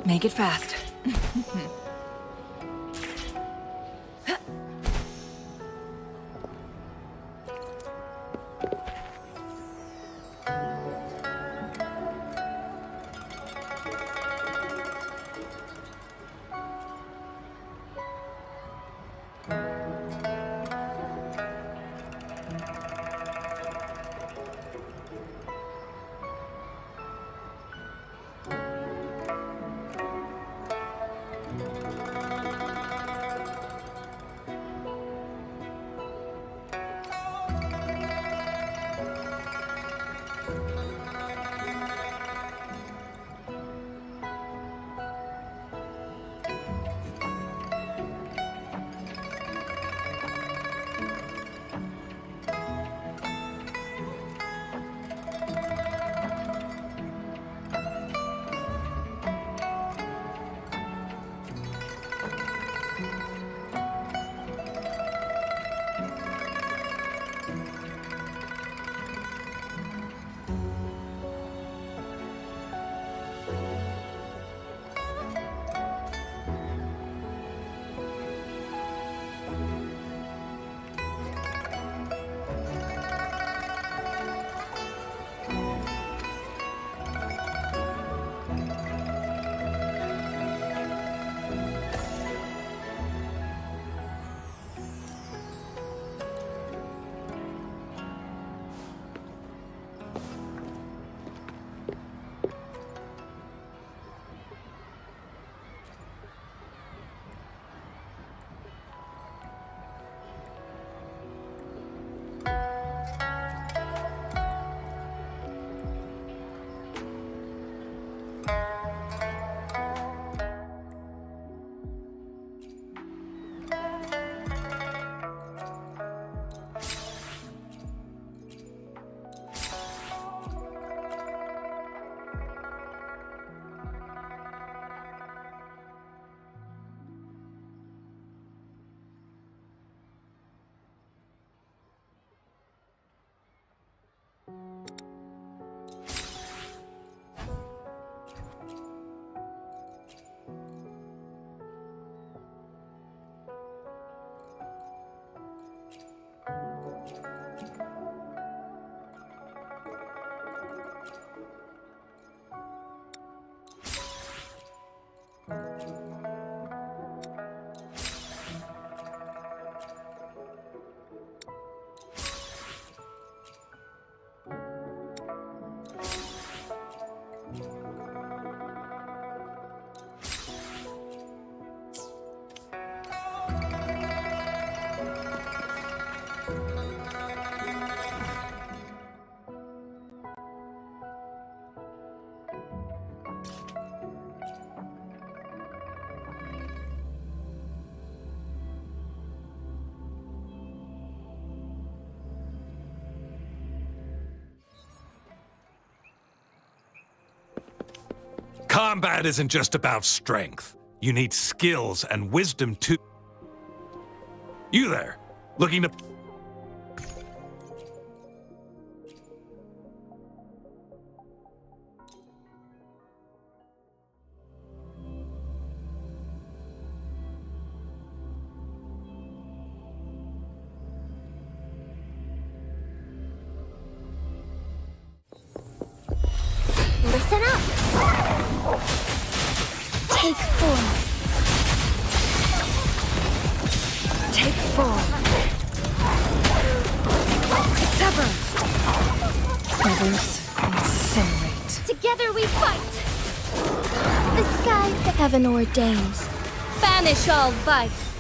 Make it fast. Combat isn't just about strength. You need skills and wisdom too. You there, looking to... Listen up! Take 4. Take 4. Sever! Others incinerate. Together we fight! The sky the heaven ordains. Banish all vice.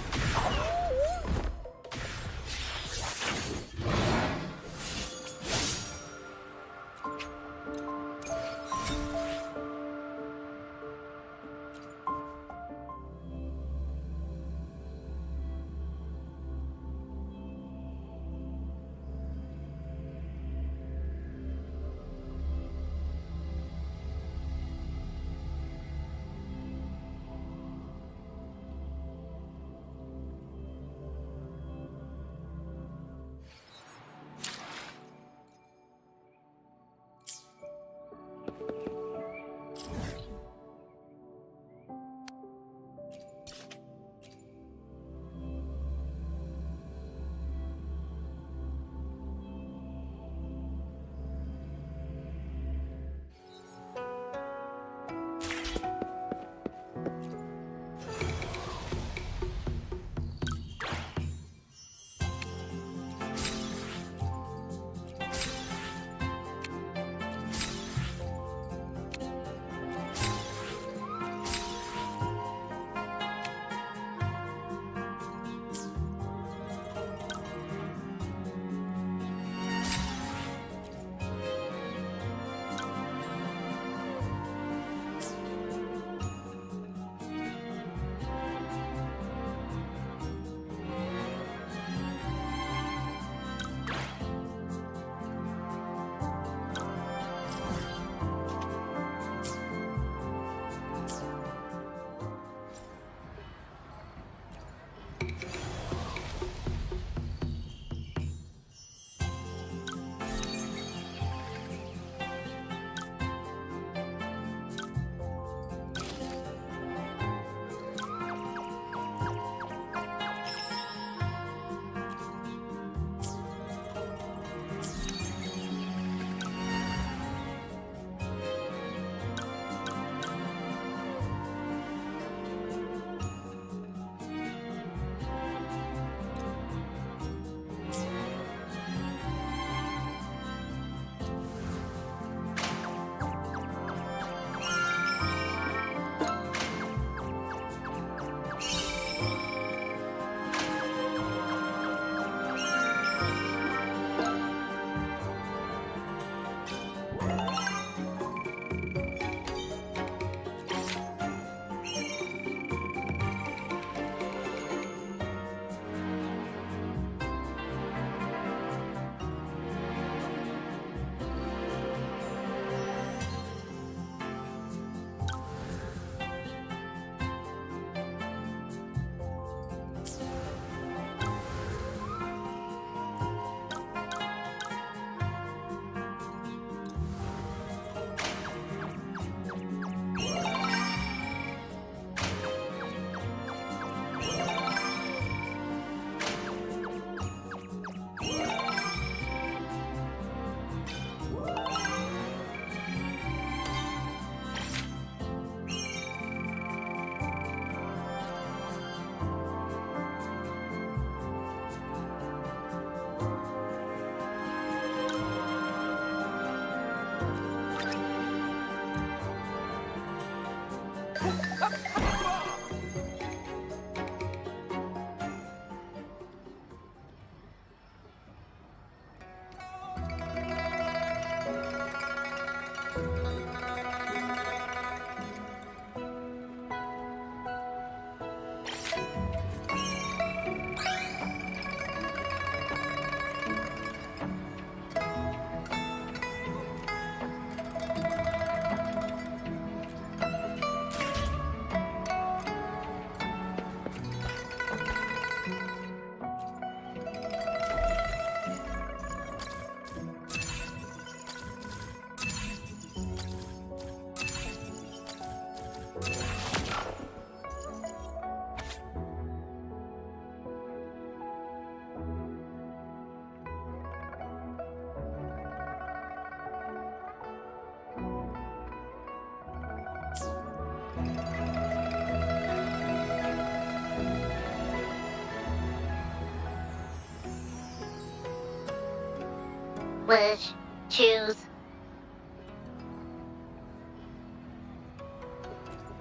Wish. Choose.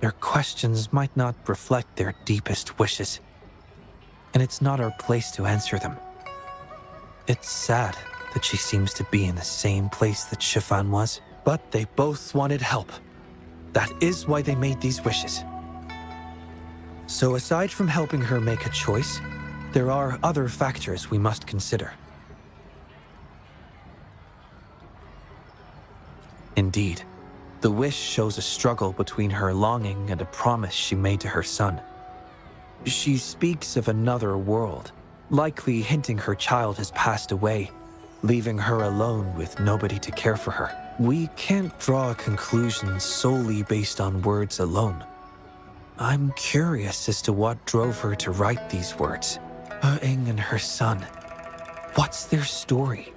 Their questions might not reflect their deepest wishes, and it's not our place to answer them. It's sad that she seems to be in the same place that Chiffon was, but they both wanted help. That is why they made these wishes. So aside from helping her make a choice, there are other factors we must consider. Indeed, the wish shows a struggle between her longing and a promise she made to her son. She speaks of another world, likely hinting her child has passed away, leaving her alone with nobody to care for her. We can't draw a conclusion solely based on words alone. I'm curious as to what drove her to write these words. Wuthering and her son. What's their story?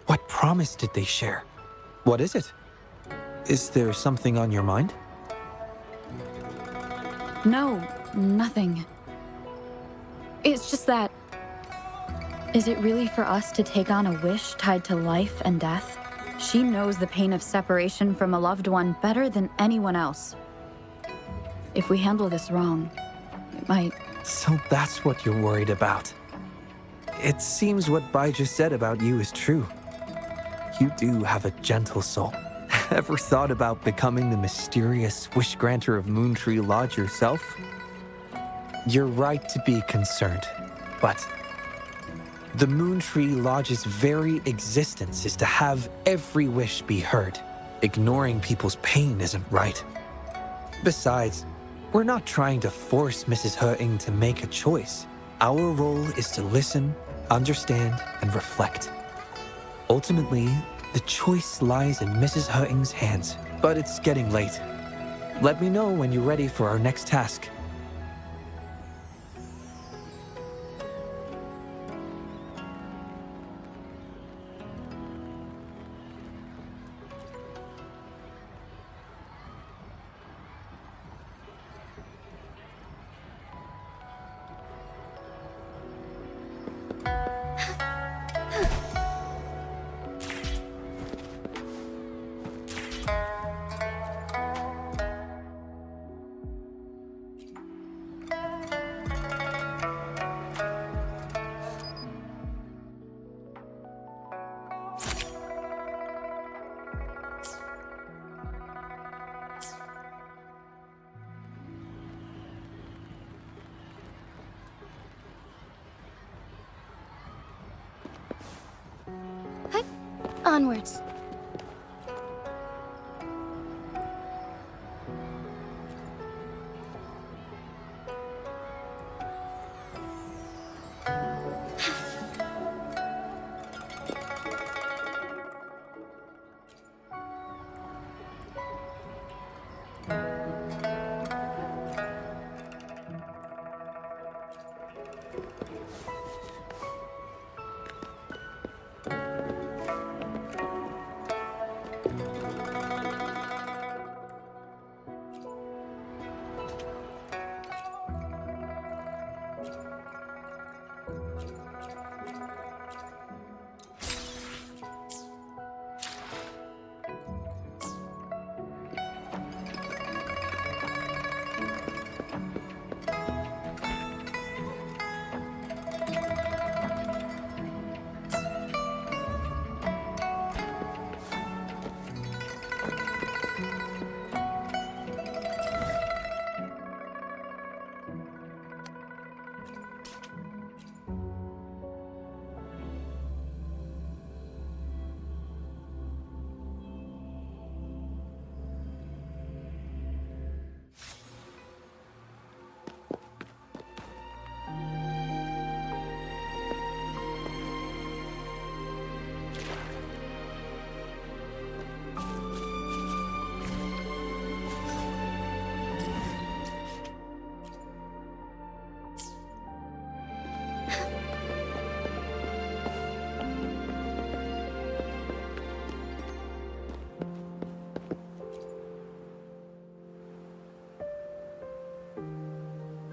What promise did they share? What is it? Is there something on your mind? No, nothing. It's just that... Is it really for us to take on a wish tied to life and death? She knows the pain of separation from a loved one better than anyone else. If we handle this wrong, it might... So that's what you're worried about. It seems what Bai just said about you is true. You do have a gentle soul. Ever thought about becoming the mysterious wish granter of Moontree Lodge yourself? You're right to be concerned, but the Moontree Lodge's very existence is to have every wish be heard. Ignoring people's pain isn't right. Besides, we're not trying to force Mrs. Wuthering to make a choice. Our role is to listen, understand, and reflect. Ultimately, the choice lies in Mrs. Hurting's hands, but it's getting late. Let me know when you're ready for our next task. Onwards.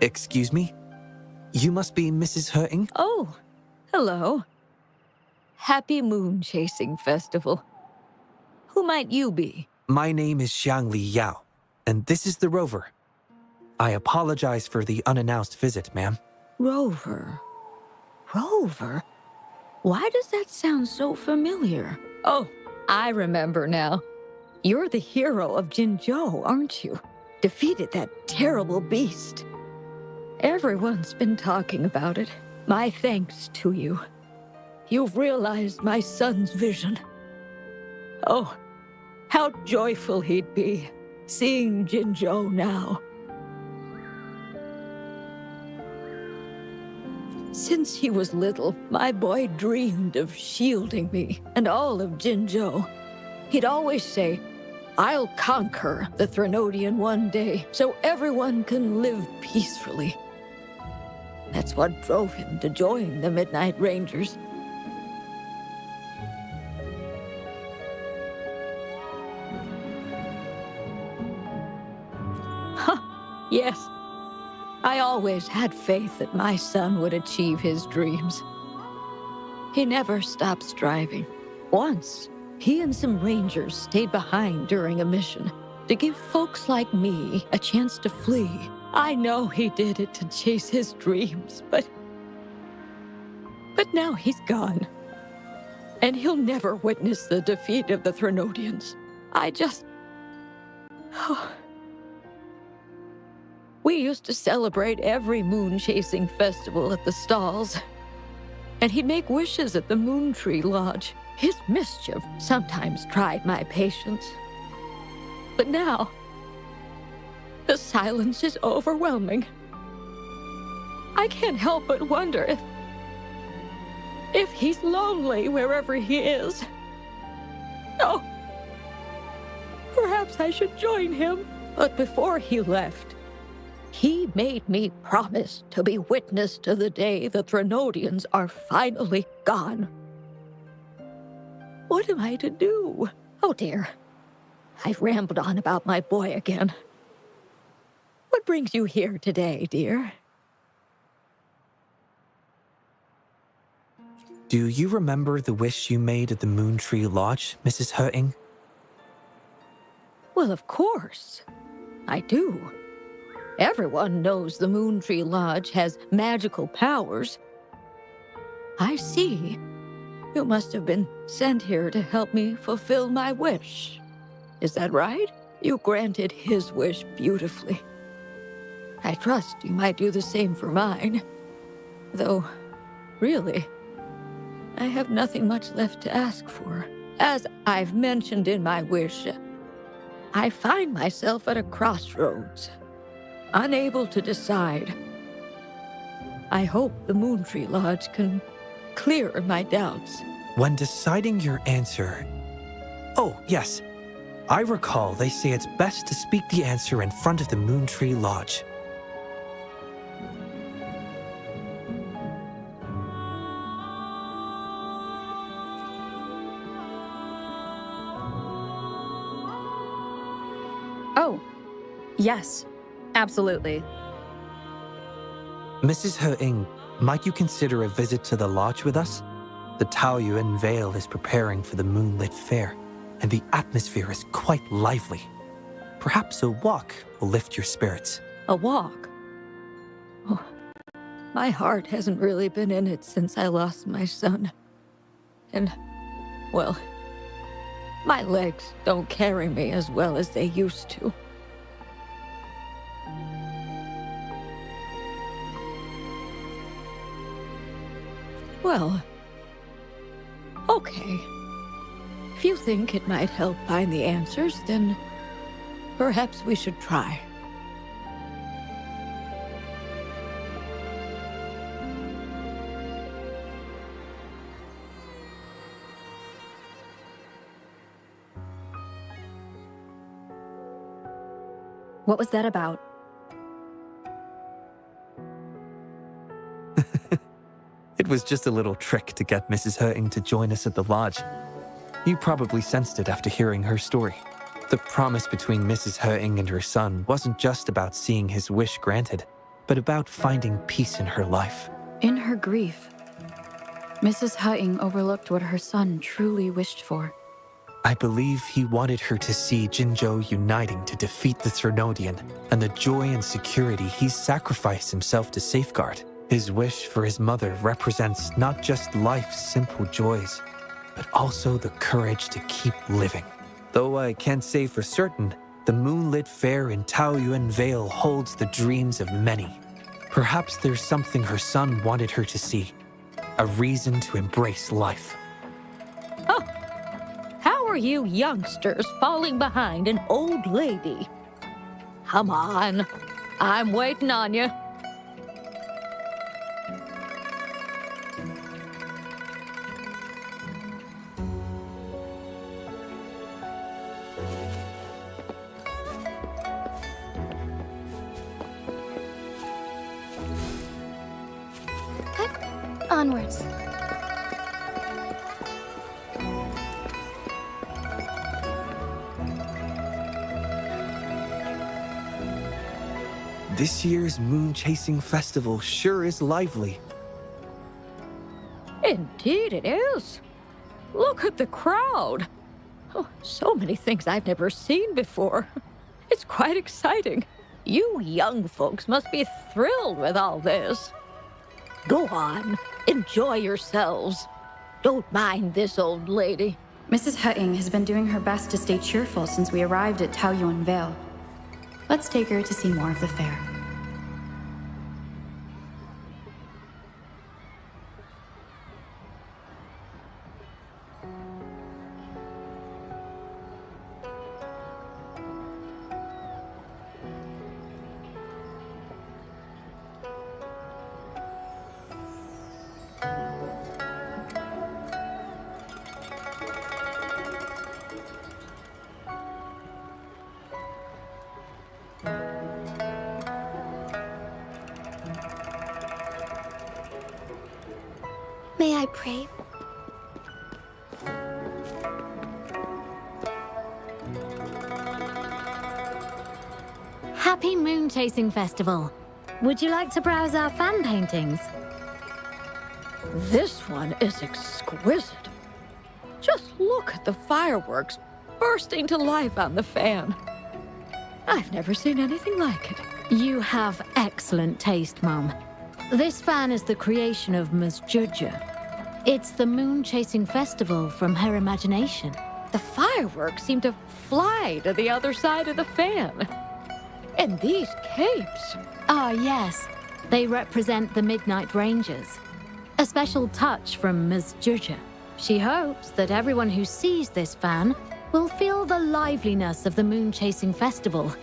Excuse me? You must be Mrs. Hurting? Oh, hello. Happy Moon Chasing Festival. Who might you be? My name is Xiangli Yao, and this is the Rover. I apologize for the unannounced visit, ma'am. Rover. Rover? Why does that sound so familiar? Oh, I remember now. You're the hero of Jinzhou, aren't you? Defeated that terrible beast. Everyone's been talking about it. My thanks to you. You've realized my son's vision. Oh, how joyful he'd be, seeing Jinzhou now. Since he was little, my boy dreamed of shielding me and all of Jinzhou. He'd always say, "I'll conquer the Threnodian one day, so everyone can live peacefully." That's what drove him to join the Midnight Rangers. Huh, yes. I always had faith that my son would achieve his dreams. He never stopped striving. Once, he and some rangers stayed behind during a mission to give folks like me a chance to flee. I know he did it to chase his dreams, but now he's gone. And he'll never witness the defeat of the Threnodians. We used to celebrate every moon-chasing festival at the stalls. And he'd make wishes at the Moon Tree Lodge. His mischief sometimes tried my patience. But now, the silence is overwhelming. I can't help but wonder if he's lonely wherever he is. Oh, perhaps I should join him. But before he left, he made me promise to be witness to the day the Threnodians are finally gone. What am I to do? Oh dear, I've rambled on about my boy again. What brings you here today, dear? Do you remember the wish you made at the Moon Tree Lodge, Mrs. Hurting? Well, of course. I do. Everyone knows the Moon Tree Lodge has magical powers. I see. You must have been sent here to help me fulfill my wish. Is that right? You granted his wish beautifully. I trust you might do the same for mine. Though, really, I have nothing much left to ask for. As I've mentioned in my wish, I find myself at a crossroads, unable to decide. I hope the Moon Tree Lodge can clear my doubts. When deciding your answer... Oh, yes. I recall they say it's best to speak the answer in front of the Moon Tree Lodge. Oh, yes, absolutely. Mrs. Hurting, might you consider a visit to the lodge with us? The Taoyuan Vale is preparing for the moonlit fair, and the atmosphere is quite lively. Perhaps a walk will lift your spirits. A walk? Oh, my heart hasn't really been in it since I lost my son. And, well, my legs don't carry me as well as they used to. Well, okay. If you think it might help find the answers, then perhaps we should try. What was that about? It was just a little trick to get Mrs. Hurting to join us at the lodge. You probably sensed it after hearing her story. The promise between Mrs. Hurting and her son wasn't just about seeing his wish granted, but about finding peace in her life. In her grief, Mrs. Hutting overlooked what her son truly wished for. I believe he wanted her to see Jinzhou uniting to defeat the Threnodian, and the joy and security he sacrificed himself to safeguard. His wish for his mother represents not just life's simple joys, but also the courage to keep living. Though I can't say for certain, the moonlit fair in Taoyuan Vale holds the dreams of many. Perhaps there's something her son wanted her to see, a reason to embrace life. Oh, how are you youngsters falling behind an old lady? Come on, I'm waiting on you. Onwards. This year's moon chasing festival sure is lively. Indeed it is. Look at the crowd. Oh, so many things I've never seen before. It's quite exciting. You young folks must be thrilled with all this. Go on, enjoy yourselves. Don't mind this old lady. Mrs. Hutting has been doing her best to stay cheerful since we arrived at Taoyuan Vale. Let's take her to see more of the fair. May I pray? Happy Moon Chasing Festival. Would you like to browse our fan paintings? This one is exquisite. Just look at the fireworks bursting to life on the fan. I've never seen anything like it. You have excellent taste, Mum. This fan is the creation of Ms. Juja. It's the Moon Chasing Festival from her imagination. The fireworks seem to fly to the other side of the fan. And these capes. Ah, yes. They represent the Midnight Rangers. A special touch from Ms. Juja. She hopes that everyone who sees this fan will feel the liveliness of the Moon Chasing Festival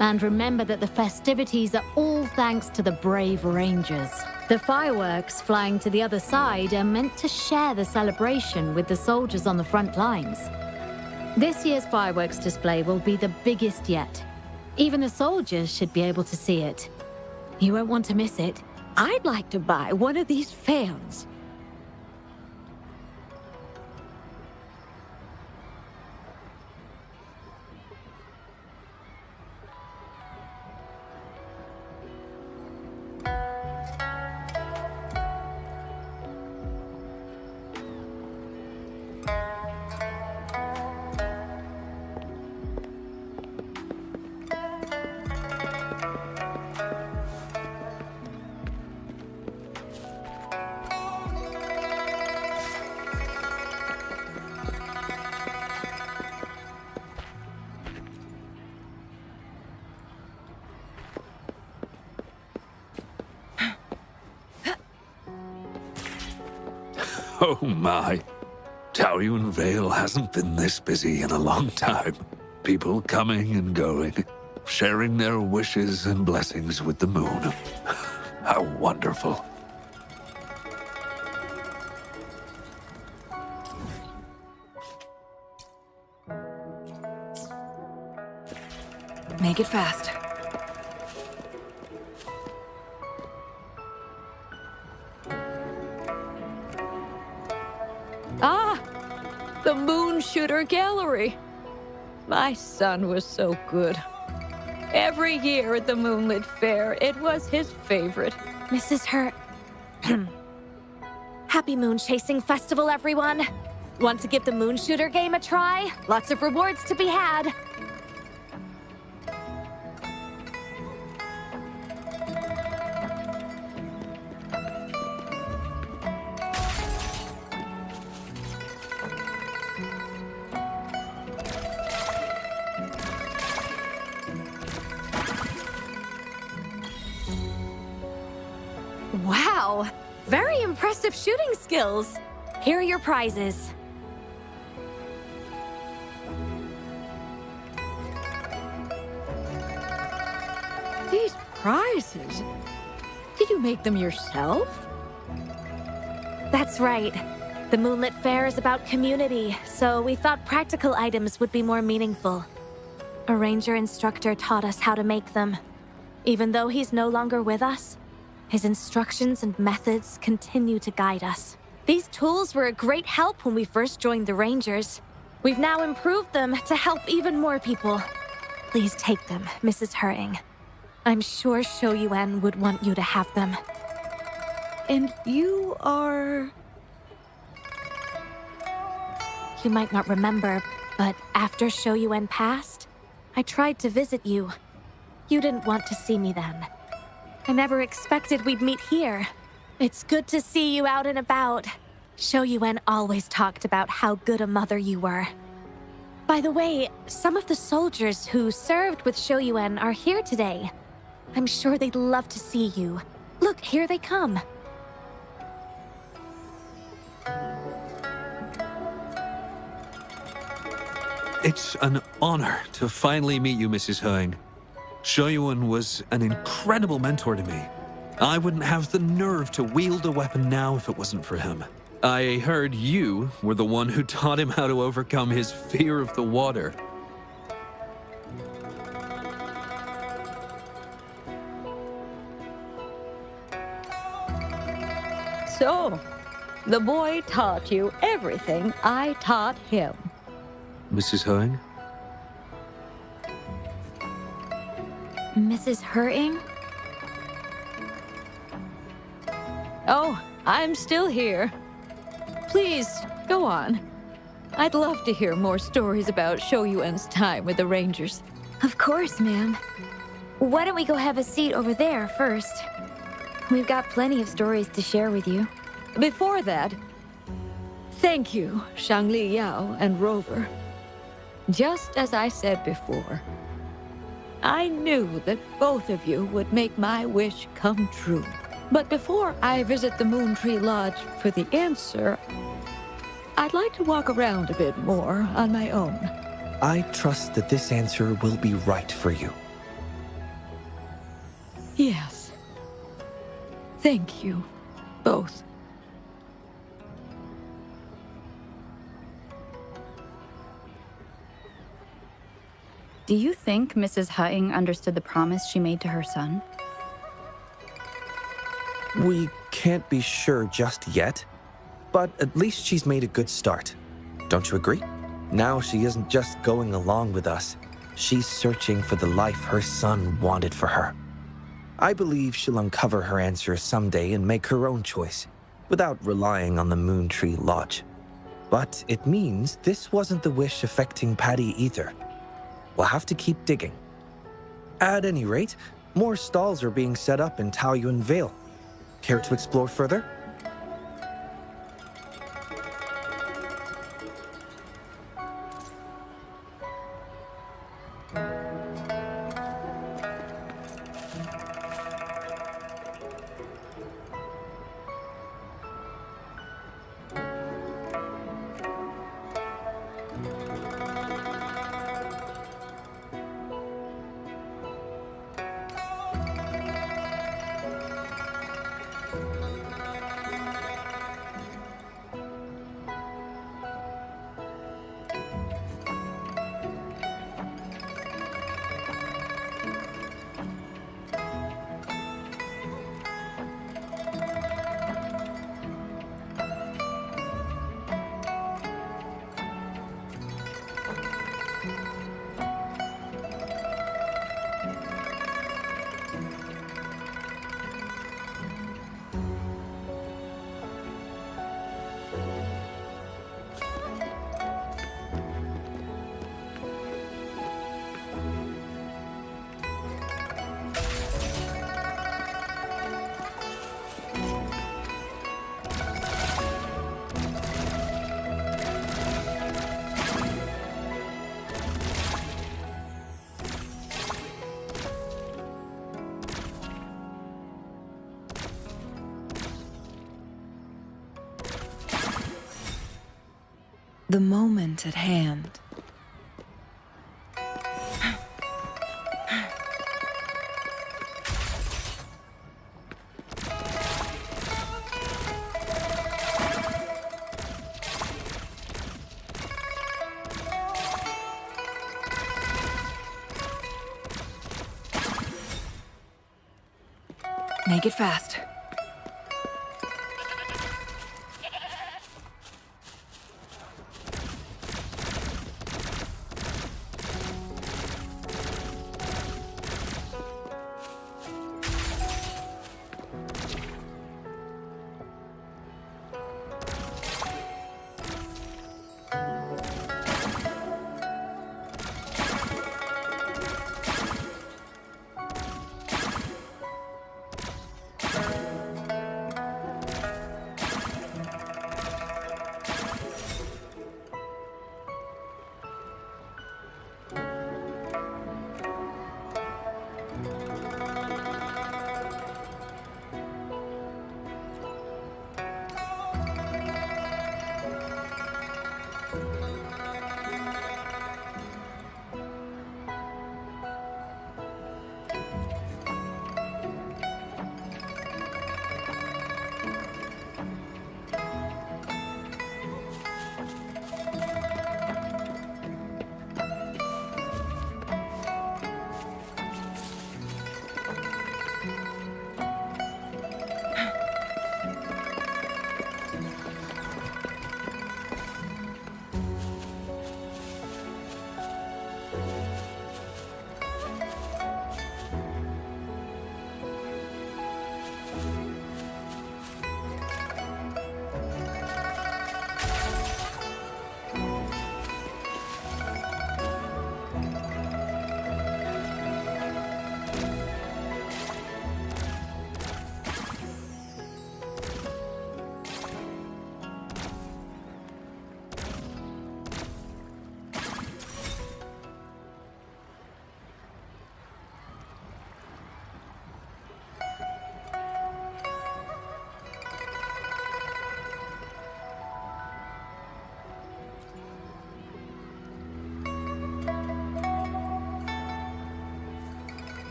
and remember that the festivities are all thanks to the brave Rangers. The fireworks flying to the other side are meant to share the celebration with the soldiers on the front lines. This year's fireworks display will be the biggest yet. Even the soldiers should be able to see it. You won't want to miss it. I'd like to buy one of these fans. Oh my. Taoyuan Vale hasn't been this busy in a long time. People coming and going, sharing their wishes and blessings with the moon. How wonderful. Make it fast. Ah! The Moon Shooter Gallery. My son was so good. Every year at the Moonlit Fair, it was his favorite. Mrs. Hurt. Happy Moon Chasing Festival, everyone! Want to give the Moon Shooter game a try? Lots of rewards to be had. Wow! Very impressive shooting skills. Here are your prizes. These prizes? Did you make them yourself? That's right. The Moonlit Fair is about community, so we thought practical items would be more meaningful. A ranger instructor taught us how to make them. Even though he's no longer with us, his instructions and methods continue to guide us. These tools were a great help when we first joined the Rangers. We've now improved them to help even more people. Please take them, Mrs. Hurting. I'm sure Shou Yuan would want you to have them. And you are... You might not remember, but after Shou Yuan passed, I tried to visit you. You didn't want to see me then. I never expected we'd meet here. It's good to see you out and about. Shou Yuan always talked about how good a mother you were. By the way, some of the soldiers who served with Shou Yuan are here today. I'm sure they'd love to see you. Look, here they come. It's an honor to finally meet you, Mrs. Hering. Shou Yuan was an incredible mentor to me. I wouldn't have the nerve to wield a weapon now if it wasn't for him. I heard you were the one who taught him how to overcome his fear of the water. So, The boy taught you everything I taught him. Mrs. Hering? Mrs. Hurting? Oh, I'm still here. Please, go on. I'd love to hear more stories about Shoyuen's time with the Rangers. Of course, ma'am. Why don't we go have a seat over there first? We've got plenty of stories to share with you. Before that, thank you, Shangli Yao and Rover. Just as I said before, I knew that both of you would make my wish come true. But before I visit the Moon Tree Lodge for the answer, I'd like to walk around a bit more on my own. I trust that this answer will be right for you. Yes. Thank you, both. Do you think Mrs. Hutting understood the promise she made to her son? We can't be sure just yet, but at least she's made a good start. Don't you agree? Now she isn't just going along with us. She's searching for the life her son wanted for her. I believe she'll uncover her answer someday and make her own choice, without relying on the Moon Tree Lodge. But it means this wasn't the wish affecting Patty either. We'll have to keep digging. At any rate, more stalls are being set up in Taoyuan Vale. Care to explore further? The moment at hand. Make it fast.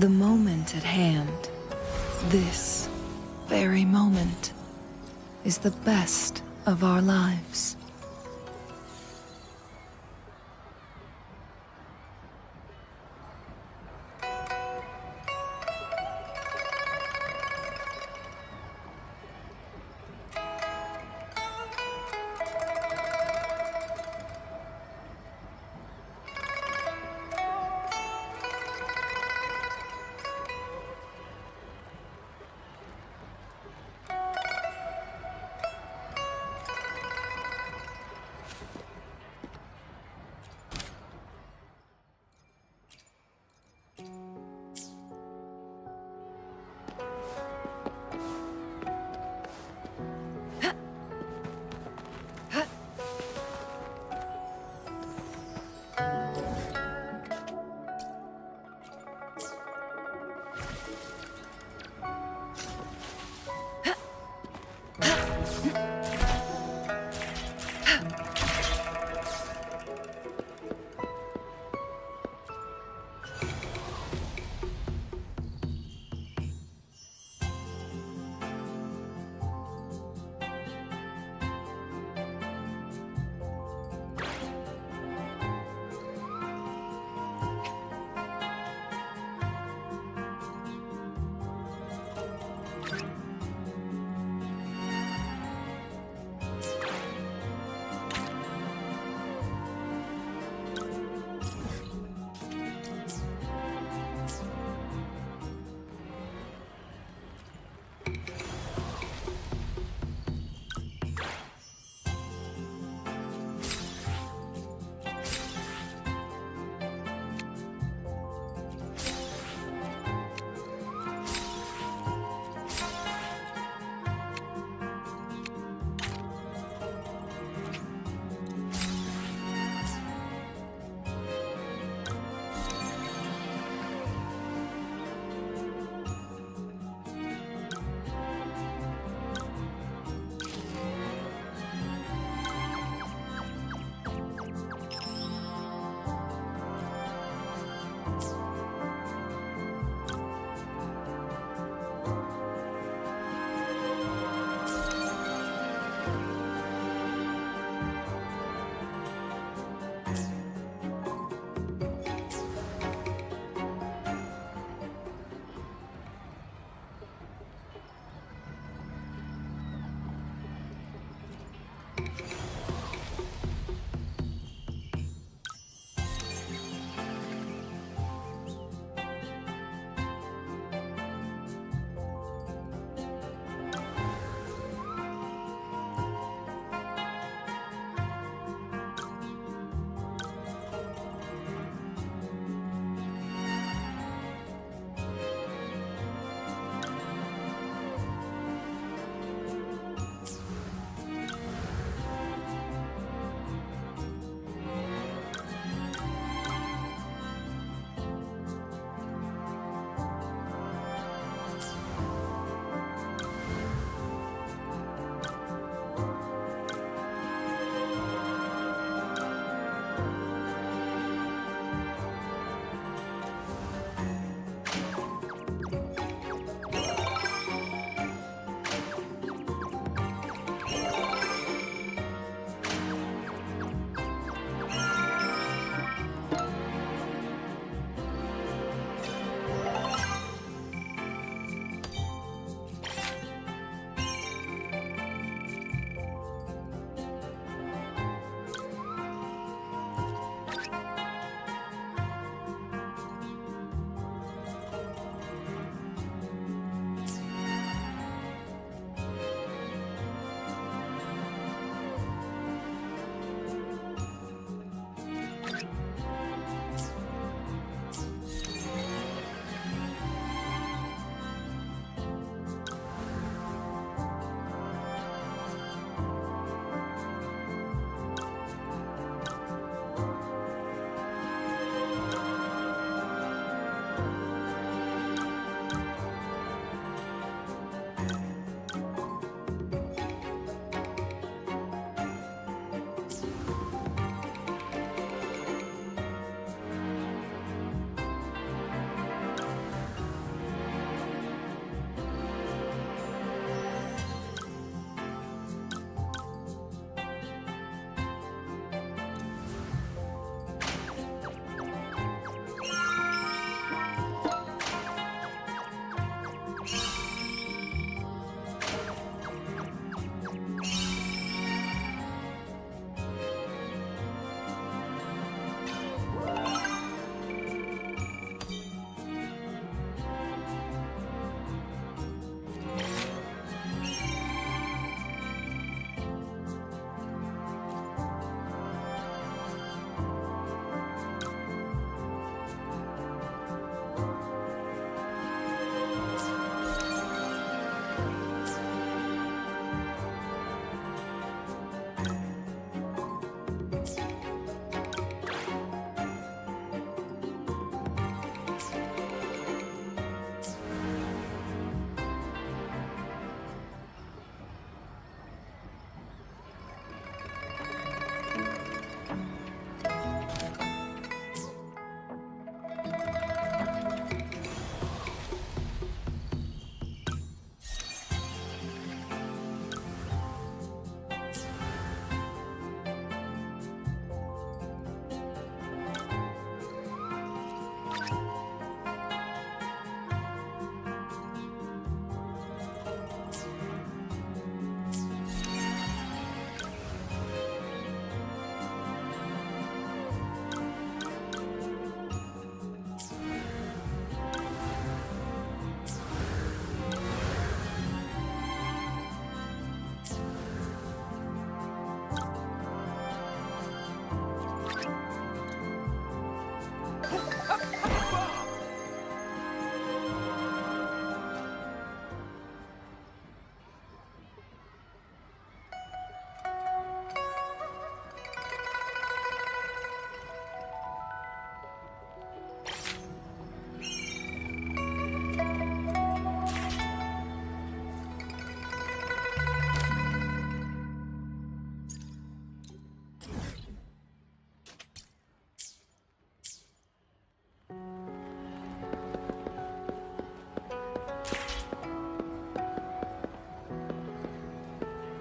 The moment at hand, this very moment, is the best of our lives.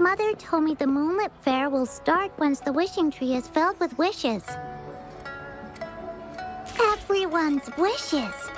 Mother told me the Moonlit Fair will start once the wishing tree is filled with wishes. Everyone's wishes.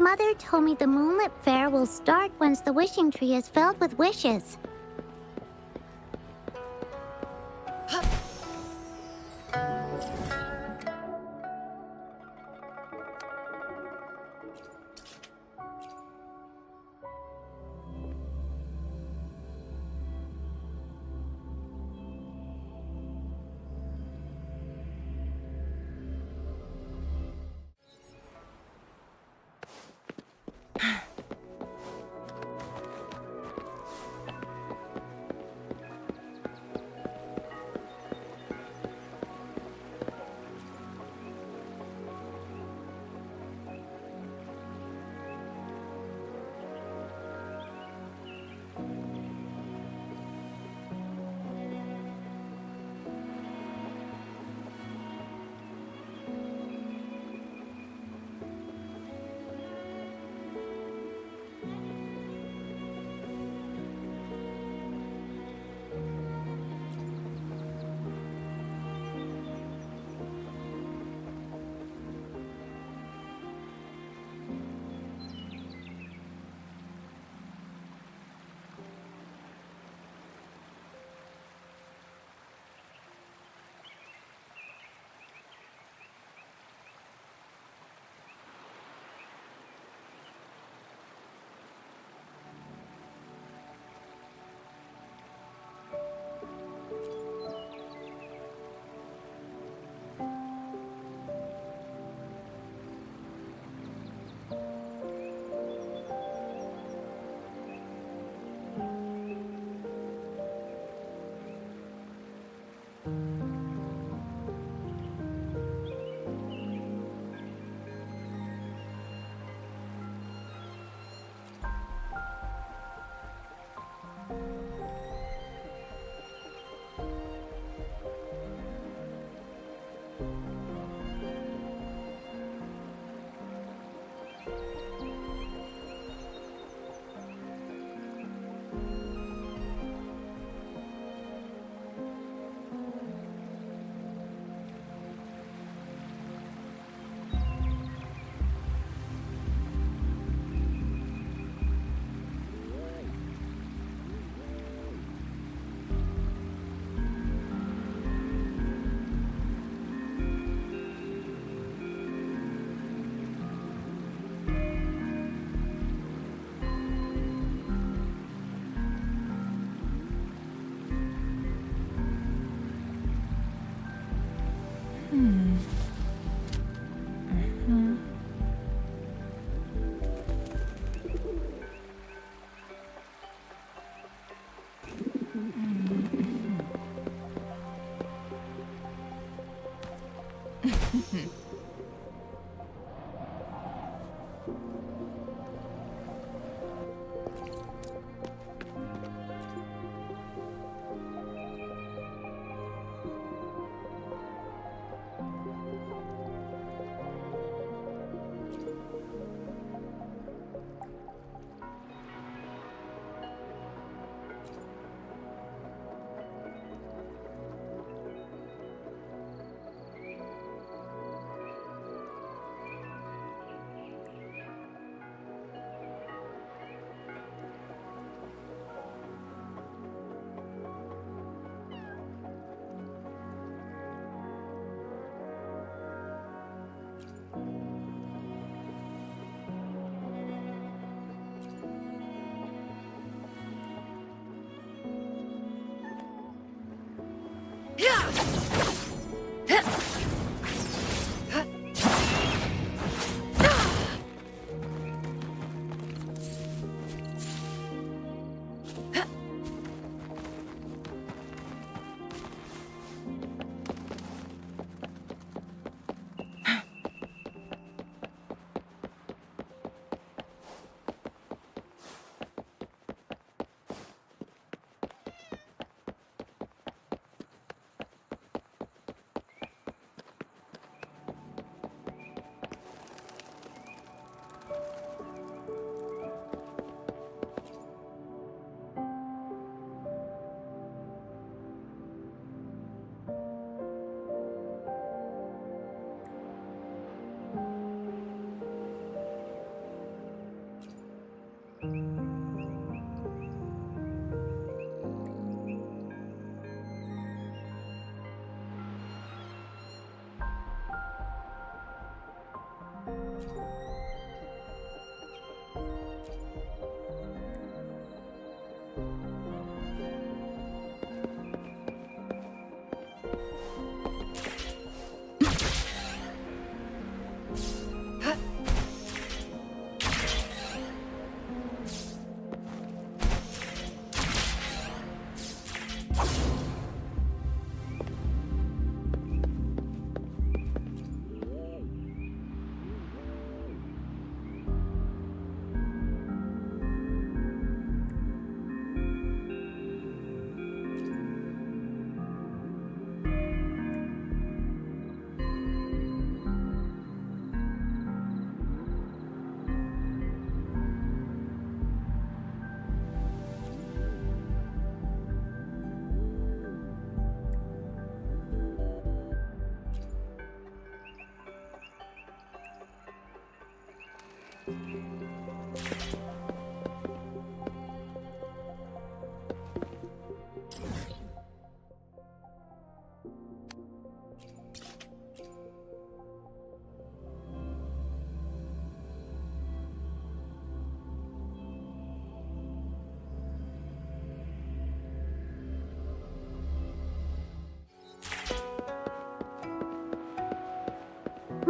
Mother told me the Moonlit Fair will start once the wishing tree is filled with wishes.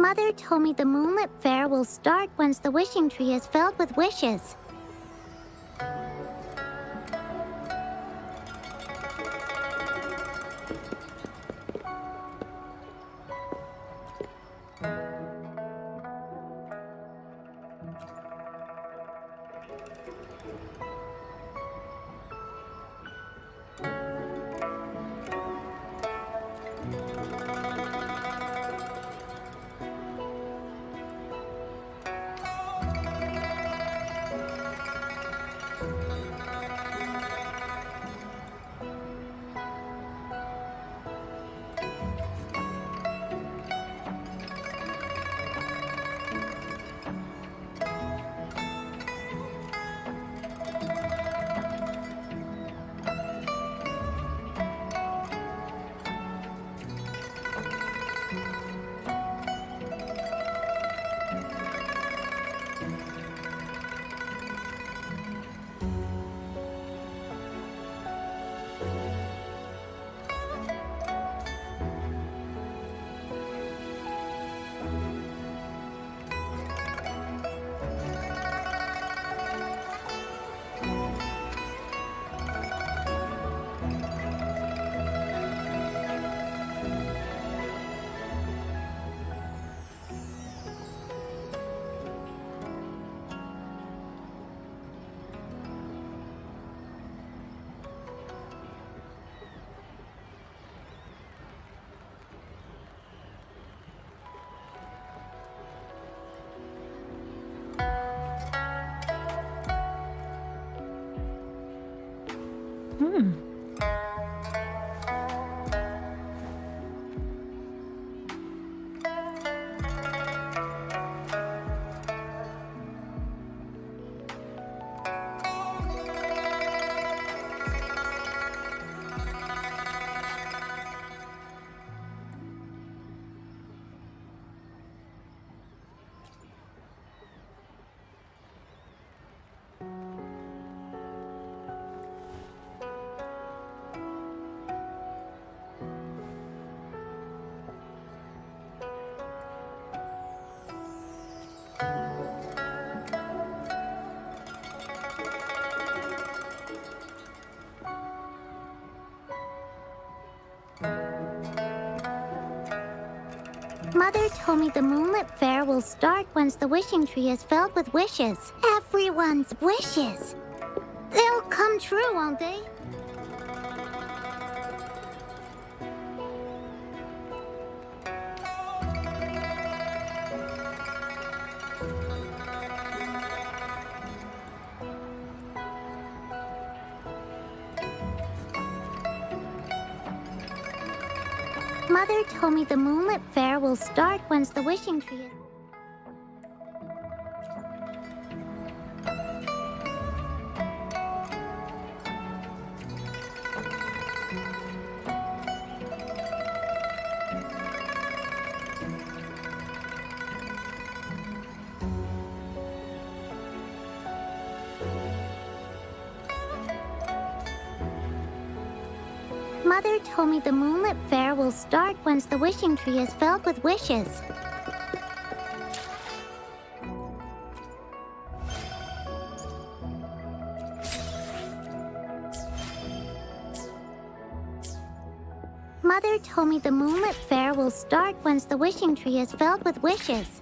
Mother told me the Moonlit Fair will start once the wishing tree is filled with wishes. Mother told me the Moonlit Fair will start once the wishing tree is filled with wishes. Everyone's wishes. They'll come true, won't they? Mother told me the Moonlit Fair will start once the wishing tree is... Mother told me the Moonlit Fair will start once the wishing tree is filled with wishes. Mother told me the Moonlit Fair will start once the wishing tree is filled with wishes.